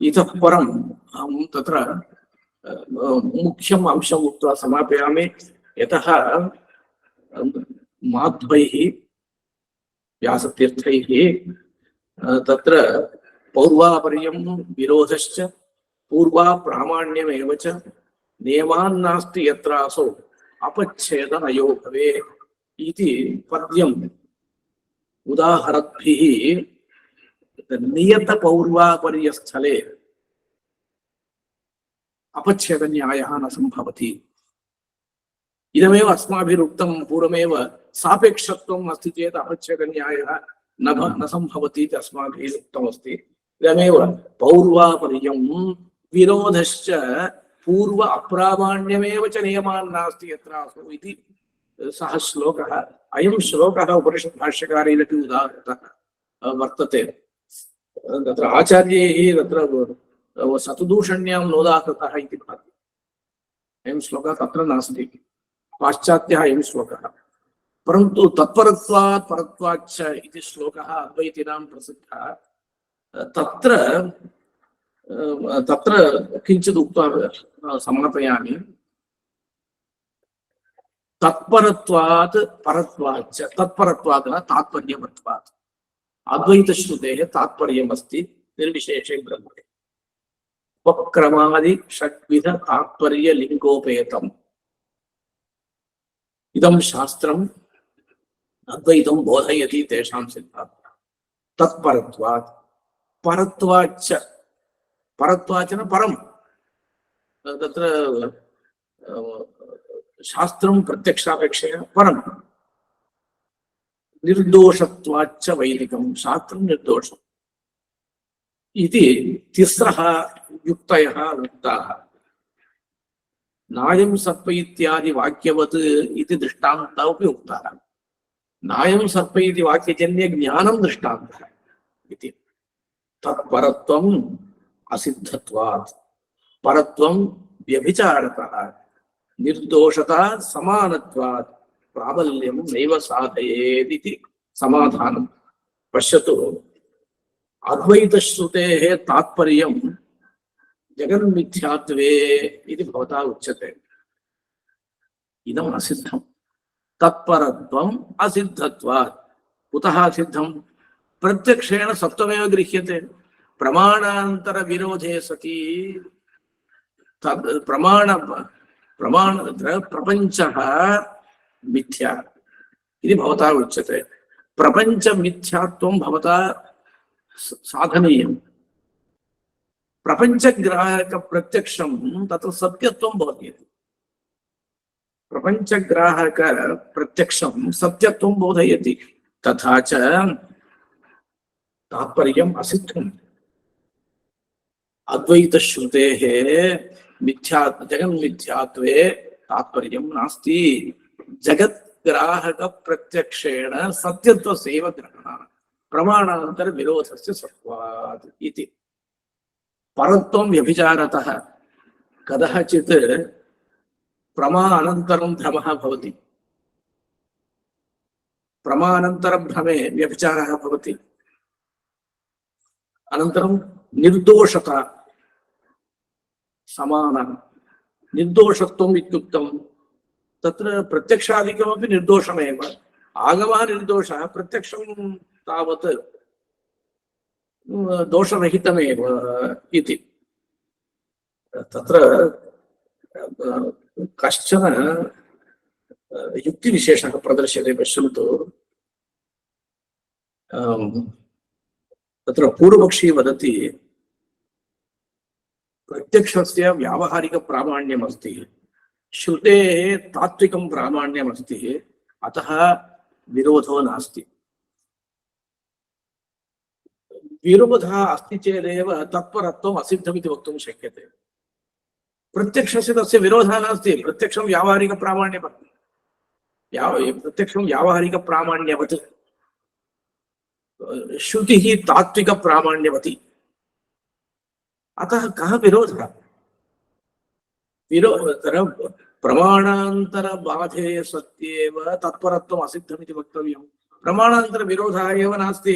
इतः परम् अहं तत्र मुख्यम् अंशम् उक्त्वा समापयामि यतः माध्वैः व्यासतीर्थैः तत्र पौर्वापर्यं विरोधश्च पूर्वा प्रामाण्यमेव च नियमान्नास्ति यत्रासौ अपच्छेदनयो भवेत् इति पद्यम् उदाहरद्भिः नियतपौर्वापर्यस्थले अपच्छेदन्यायः न सम्भवति। इदमेव अस्माभिरुक्तं पूर्वमेव सापेक्षत्वम् अस्ति चेत् अपच्छेदन्यायः न सम्भवति इति अस्माभिः उक्तमस्ति। इदमेव पौर्वापर्यं विरोधश्च पूर्व अप्रामाण्यमेव च नियमान्नास्ति यत्रासौ इति सः श्लोकः। अयं श्लोकः उपनिषत् भाष्यकारैरपि उदाहृतः वर्तते। तत्र आचार्यैः तत्र सतदूषण्यां नोदाहृतः इति भाति। अयं श्लोकः तत्र नास्ति, पाश्चात्यः अयं श्लोकः। परन्तु तत्परत्वात् परत्वाच्च इति श्लोकः अद्वैतिनां प्रसिद्धः। तत्र तत्र किञ्चित् उक्त्वा समापयामि। तत्परत्वात् परत्वाच्च, तत्परत्वात् न तात्पर्यवत्वात्। अद्वैतश्रुतेः तात्पर्यमस्ति निर्विशेषे ब्रह्मणे। उपक्रमादि षड्विध तात्पर्य लिंगोपेतम् इदं शास्त्रम् अद्वैतं बोधयति तेषां सिद्धान्तः। तत्परत्वात् परत्वाच्च, परत्वाच्च न परं, तत्र शास्त्रं प्रत्यक्षापेक्षया परं। निर्दोषत्वाच्च वैदिकं, शास्त्रं निर्दोषम् इति तिस्रः युक्तयः उक्ताः। नायं सर्प इत्यादि वाक्यवत् इति दृष्टान्तोऽपि उक्तः। नायं सर्प इति वाक्यजन्य ज्ञानं दृष्टान्तः इति। तत्परत्वम् असिद्धत्वात्, परत्वं व्यभिचारतः, निर्दोषता समानत्वात् प्राबल्यं नैव साधयेत् इति समाधानं। पश्यतु, अद्वैतश्रुतेः तात्पर्यं जगन्मिथ्यात्वे इति भवता उच्यते। इदम् असिद्धं। तत्परत्वम् असिद्धत्वात्। कुतः असिद्धं? प्रत्यक्षेण सत्वमेव गृह्यते। प्रमाणान्तर विरोधे सति तद् प्रपञ्चः मिथ्या इति भवता उच्यते। प्रपञ्च मिथ्यात्वं भवता साधनीयम्। प्रपञ्चग्राहक प्रत्यक्षं तत्र सत्यत्वं बोधयति। प्रपञ्चग्राहक प्रत्यक्षं सत्यत्वं बोधयति। तथा च तात्पर्यम् असिद्धम्। अद्वैतश्रुतेः मिथ्या जगन्मिथ्यात्वे तात्पर्यं नास्ति। जगद्ग्राहक प्रत्यक्षेण सत्यत्वस्यैव ग्रहणः प्रमाणान्तर विरोधस्य सत्त्वात् इति। परत्वं व्यभिचारतः। कदाचित् प्रमाणानन्तरं भ्रमः भवति। प्रमाणानन्तरभ्रमे व्यभिचारः भवति। अनन्तरं निर्दोषता समानं। निर्दोषत्वम् इत्युक्तं तत्र प्रत्यक्षादिकमपि निर्दोषमेव। आगमः निर्दोषः, प्रत्यक्षं तावत् दोषरहितमेव इति। तत्र कश्चन युक्तिविशेषः प्रदर्श्यते। पश्यन्तु, तत्र पूर्वपक्षी वदति प्रत्यक्षस्य व्यावहारिक प्रामाण्यमस्ति, श्रुतेः तात्विकं प्रामाण्यमस्ति, अतः विरोधो नास्ति। विरोधः अस्ति चेदेव तत्परत्वम् असिद्धमिति वक्तुं शक्यते। प्रत्यक्षस्य तस्य विरोधः नास्ति। प्रत्यक्षं व्यावहारिकप्रामाण्यवत्, प्रत्यक्षं व्यावहारिकप्रामाण्यवत्, श्रुतिः तात्विकप्रामाण्यवती। अतः कः विरोधः? प्रमाणान्तर बाधे सत्येव तत्परत्वम् असिद्धमिति वक्तव्यं। प्रमाणान्तर विरोधः एव नास्ति।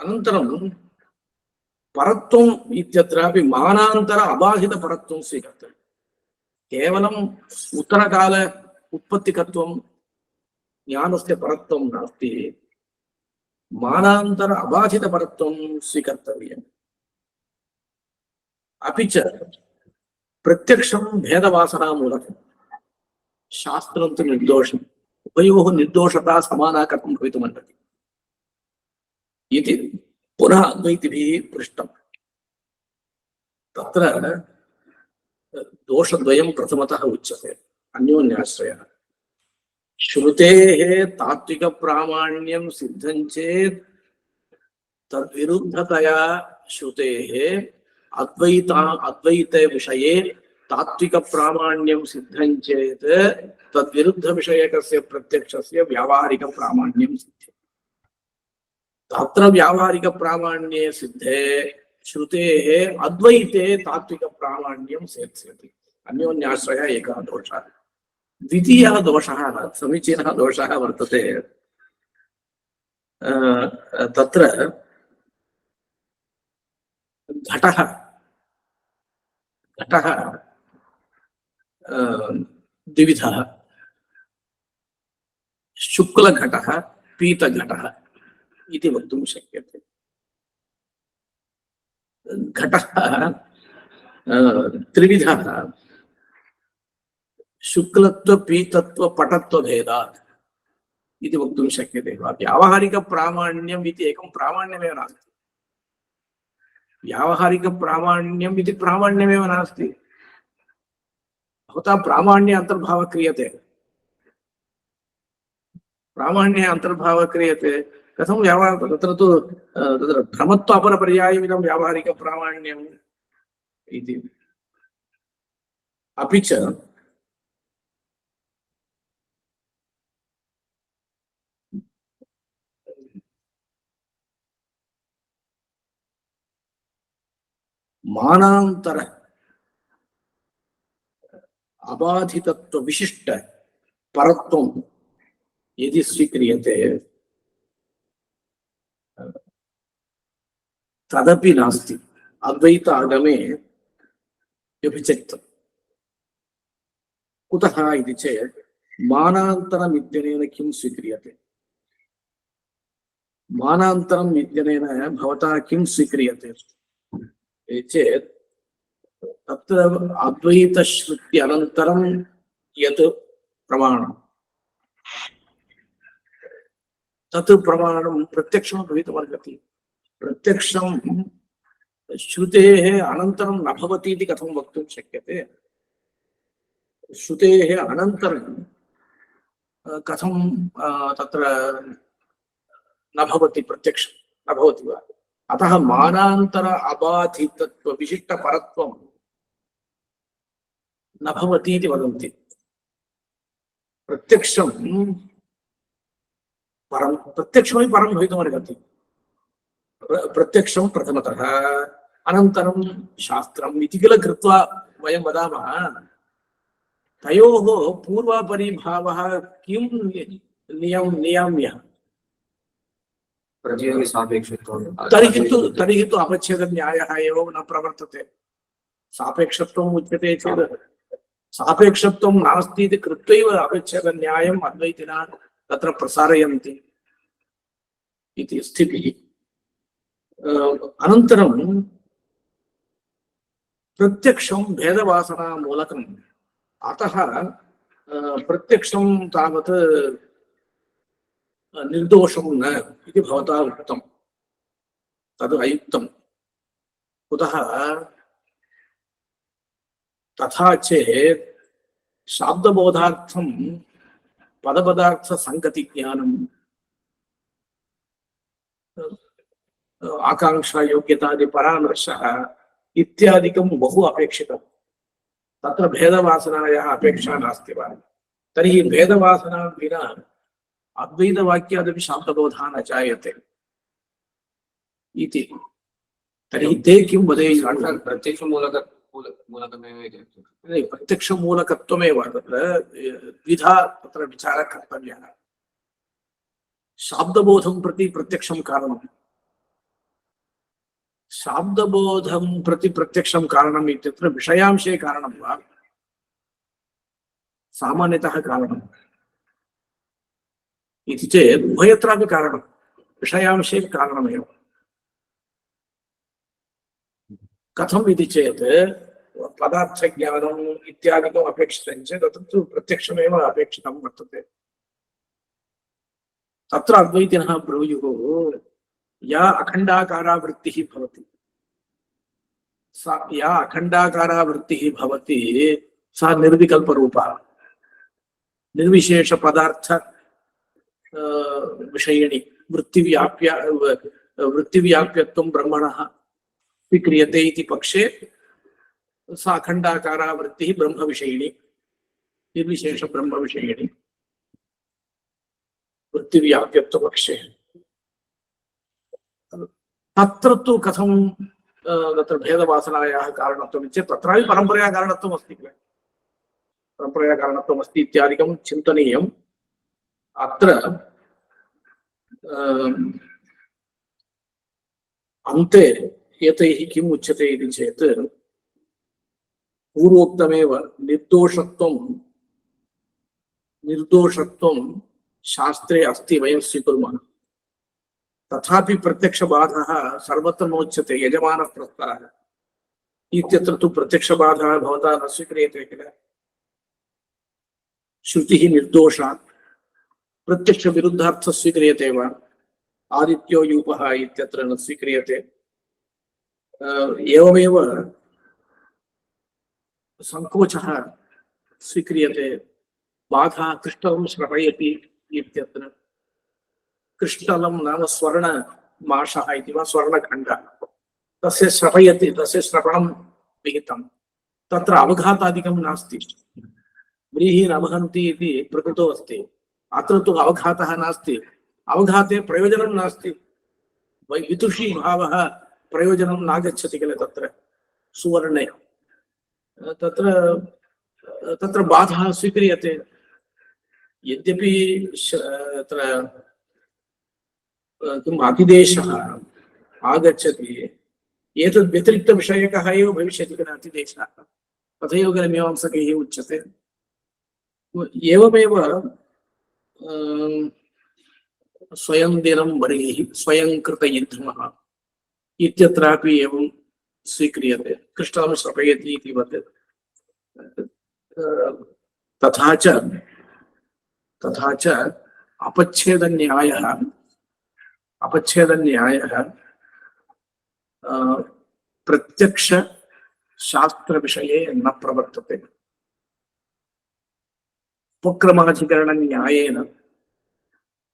अनन्तरं परत्वम् इत्यत्रापि मानान्तर अबाधितपरत्वं स्वीकर्तव्यम्। केवलम् उत्तरकाल उत्पत्तिकत्वं ज्ञानस्य परत्वं नास्ति, मानान्तर अबाधित परत्वं स्वीकर्तव्यम्। अपि च प्रत्यक्षं भेदवासनामूलकं, शास्त्रं तु निर्दोषम्, उभयोः निर्दोषता समाना कथं भवितुमर्हति इति पुनः अद्वैतिभिः पृष्टम्। तत्र दोषद्वयं प्रथमतः उच्यते, अन्योन्याश्रयः। श्रुतेः तात्विकप्रामाण्यं सिद्धं चेत् तद्विरुद्धतया श्रुतेः अद्वैते विषये तात्विकप्रामाण्यं सिद्धं चेत् तद्विरुद्धविषयकस्य प्रत्यक्षस्य व्यावहारिकप्रामाण्यं सिद्ध्यति। तत्र व्यावहारिकप्रामाण्ये सिद्धे श्रुतेः अद्वैते तात्विकप्रामाण्यं सेत्स्यति। अन्योन्याश्रयः एकः दोषः। द्वितीयः दोषः, समीचीनः दोषः वर्तते, तत्र घटः द्विविधः, शुक्लघटः पीतघटः इति वक्तुं शक्यते। घटः त्रिविधः, शुक्लत्व पीतत्व पटत्व भेदात् इति वक्तुं शक्यते वा? व्यावहारिकप्रामाण्यम् इति एकं प्रामाण्यमेव नास्ति। व्यावहारिकप्रामाण्यम् इति प्रामाण्यमेव नास्ति। भवता प्रामाण्य अन्तर्भावः क्रियते, प्रामाण्ये अन्तर्भावः क्रियते, कथं तत्र तु तत्र भ्रमत्व अपरपर्यायमिदं व्यावहारिकप्रामाण्यम् इति। अपि च मानांतर अबाधितत्व विशिष्ट परत्वं यदि स्वीक्रियते तदपि नास्ति। अद्वैत आगमे व्यभिचरितम्। कुतः इति चेत् मानान्तरम् इत्यनेन किं स्वीक्रियते? मानान्तरम् इत्यनेन भवता किं स्वीक्रियते चेत् तत्र अद्वैतश्रुत्यनन्तरं यत् प्रमाणं तत् प्रमाणं प्रत्यक्षं भवितुमर्हति। प्रत्यक्षं श्रुतेः अनन्तरं न भवति इति कथं वक्तुं शक्यते? श्रुतेः अनन्तरं कथं तत्र न भवति, प्रत्यक्षं न भवति वा? अतः मानांतर अबाधितत्व विशिष्ट परत्वं न भवति इति वदन्ति। प्रत्यक्षं परं, प्रत्यक्षमपि परं भवितुमर्हति। प्रत्यक्षं प्रथमतः, अनन्तरं शास्त्रम् इति किल कृत्वा वयं वदामः। तयोः पूर्वापरिभावः किं नियाम्यः? तर्हि तु अपच्छेदन्यायः एव न प्रवर्तते। सापेक्षत्वम् उच्यते चेत् सापेक्षत्वं नास्ति इति कृत्वैव अपच्छेदन्यायम् अद्वैतिनः तत्र प्रसारयन्ति इति स्थितिः। अनन्तरं प्रत्यक्षं भेदवासनामूलकम्, अतः प्रत्यक्षं तावत् निर्दोषं न इति भवता उक्तं। तद् अयुक्तं। कुतः? तथा चेत् शाब्दबोधार्थं पदपदार्थसङ्गतिज्ञानं, आकांक्षा योग्यतादि परामर्शः इत्यादिकं बहु अपेक्षितं। तत्र भेदवासनायाः अपेक्षा नास्ति वा? तर्हि भेदवासना विना अद्वैतवाक्यादपि शाब्दबोधः न जायते इति। तर्हि ते किं वदेयुः? प्रत्यक्षमूलकत्वमेव तत्र द्विधा तत्र विचारः कर्तव्यः। शाब्दबोधं प्रति प्रत्यक्षं कारणम्, शाब्दबोधं प्रति प्रत्यक्षं कारणम् इत्यत्र विषयांशे कारणं वा, सामान्यतः कारणम्? इति चेत् उभयत्रापि कारणं विषयांशे कारणमेव कथम् इति चेत् पदार्थज्ञानम् इत्यादिकम् अपेक्षितं चेत् तत्र तु प्रत्यक्षमेव अपेक्षितं वर्तते तत्र अद्वैतिनः ब्रूयुः या अखण्डाकारा वृत्तिः भवति सा या अखण्डाकारा वृत्तिः भवति सा निर्विकल्परूपा निर्विशेष पदार्थ विषयिणी वृत्तिव्याप्यत्वं ब्रह्मणः स्वीक्रियते इति पक्षे सा अखण्डाकारा वृत्तिः ब्रह्मविषयिणी निर्विशेष ब्रह्मविषयिणी वृत्तिव्याप्यत्वपक्षे तत्र तु कथं तत्र भेदवासनायाः कारणत्वं चेत् तत्रापि परम्परया कारणत्वम् अस्ति किल परम्परया कारणत्वम् अस्ति इत्यादिकं चिन्तनीयम् अत्र अन्ते एतैः किम् उच्यते इति चेत् पूर्वोक्तमेव निर्दोषत्वं शास्त्रे अस्ति वयं स्वीकुर्मः तथापि प्रत्यक्षबाधः सर्वत्र नोच्यते यजमानः प्रस्तारः इत्यत्र तु प्रत्यक्षबाधः भवता न स्वीक्रियते किल श्रुतिः निर्दोषा प्रत्यक्षविरुद्धार्थः स्वीक्रियते वा आदित्यो यूपः इत्यत्र न स्वीक्रियते एवमेव संकोचः स्वीक्रियते बाधा कृष्टलं श्रवयति इत्यत्र कृष्टलं नाम स्वर्णमाषः इति वा स्वर्णखण्डः तस्य श्रवयति तस्य श्रवणं विहितं तत्र अवघातादिकं नास्ति व्रीहीन् अवहन्ति इति प्रकृतौ अस्ति अत्र तु अवघातः नास्ति अवघाते प्रयोजनं नास्ति विदुषी भावः प्रयोजनं नागच्छति किल तत्र सुवर्णे तत्र बाधः स्वीक्रियते यद्यपि तत्र किम् अतिदेशः आगच्छति एतद् व्यतिरिक्तविषयकः एव भविष्यति किल अतिदेशः तथैव किल मीमांसकैः उच्यते एवमेव स्वयं दिनं बर्हिः स्वयं कृतयुद्धमः इत्यत्रापि एवं स्वीक्रियते कृष्णं श्रपयति इति वत् तथा च अपच्छेदन्यायः प्रत्यक्ष शास्त्रविषये न प्रवर्तते उपक्रमाधिकरणन्यायेन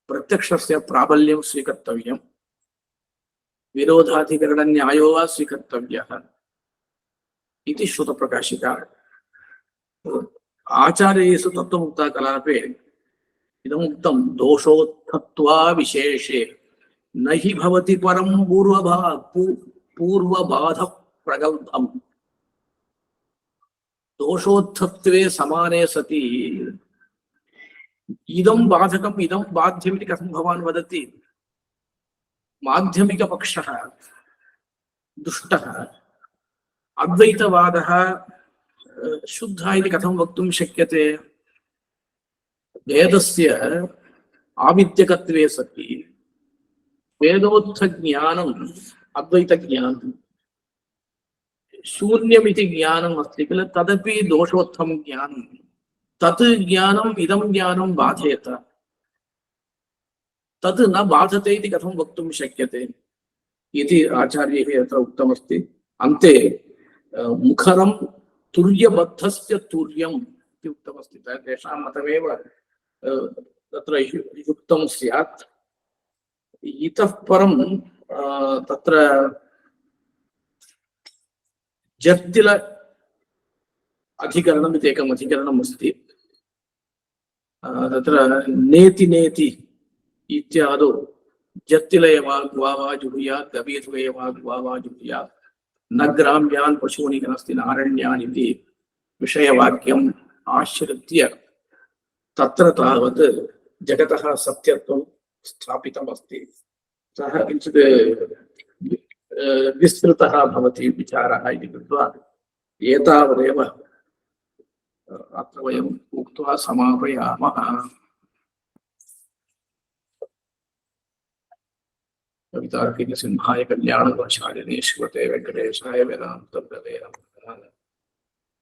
प्रत्यक्षस्य प्राबल्यं स्वीकर्तव्यं विरोधाधिकरणन्यायो वा स्वीकर्तव्यः इति श्रुतप्रकाशिका आचार्येषु तत्त्वमुक्ताकलापे इदमुक्तं दोषोत्थत्वा विशेषे न हि भवति परं पूर्वबाध प्रगल्भम् दोषोत्थत्वे समाने सति इदं बाधकम् इदं बाध्यमिति कथं भवान् वदति माध्यमिकपक्षः दुष्टः अद्वैतवादः शुद्धः इति कथं वक्तुं शक्यते वेदस्य आविद्यकत्वे सति वेदोत्थज्ञानम् अद्वैतज्ञानं शून्यमिति ज्ञानम् अस्ति किल तदपि दोषोत्थं ज्ञानं तत् ज्ञानम् इदं ज्ञानं बाधेत तत् न बाधते इति कथं वक्तुं शक्यते इति आचार्यैः अत्र उक्तमस्ति अन्ते मुखरं तुर्यबद्धस्य तुर्यम् इति उक्तमस्ति तेषां मतमेव तत्र युक्तं स्यात् इतः परं तत्र जर्तिल अधिकरणम् इति एकम् अधिकरणम् अस्ति तत्र नेति नेति इत्यादौ जर्तिलयवाग्वा जुहुयात् गभीरयवाग्वा जुहुयात् न ग्राम्यान् पशूनि नास्ति नारण्यान् इति विषयवाक्यम् आश्रित्य तत्र तावत् जगतः सत्यत्वं स्थापितमस्ति सः किञ्चित् विस्तृतः भवति विचारः इति कृत्वा एतावदेव अत्र वयम् उक्त्वा समापयामः। कवितार्किक सिंहाय कल्याण गुणशालिनी श्रीमते वेंकटेशाय वेदांतम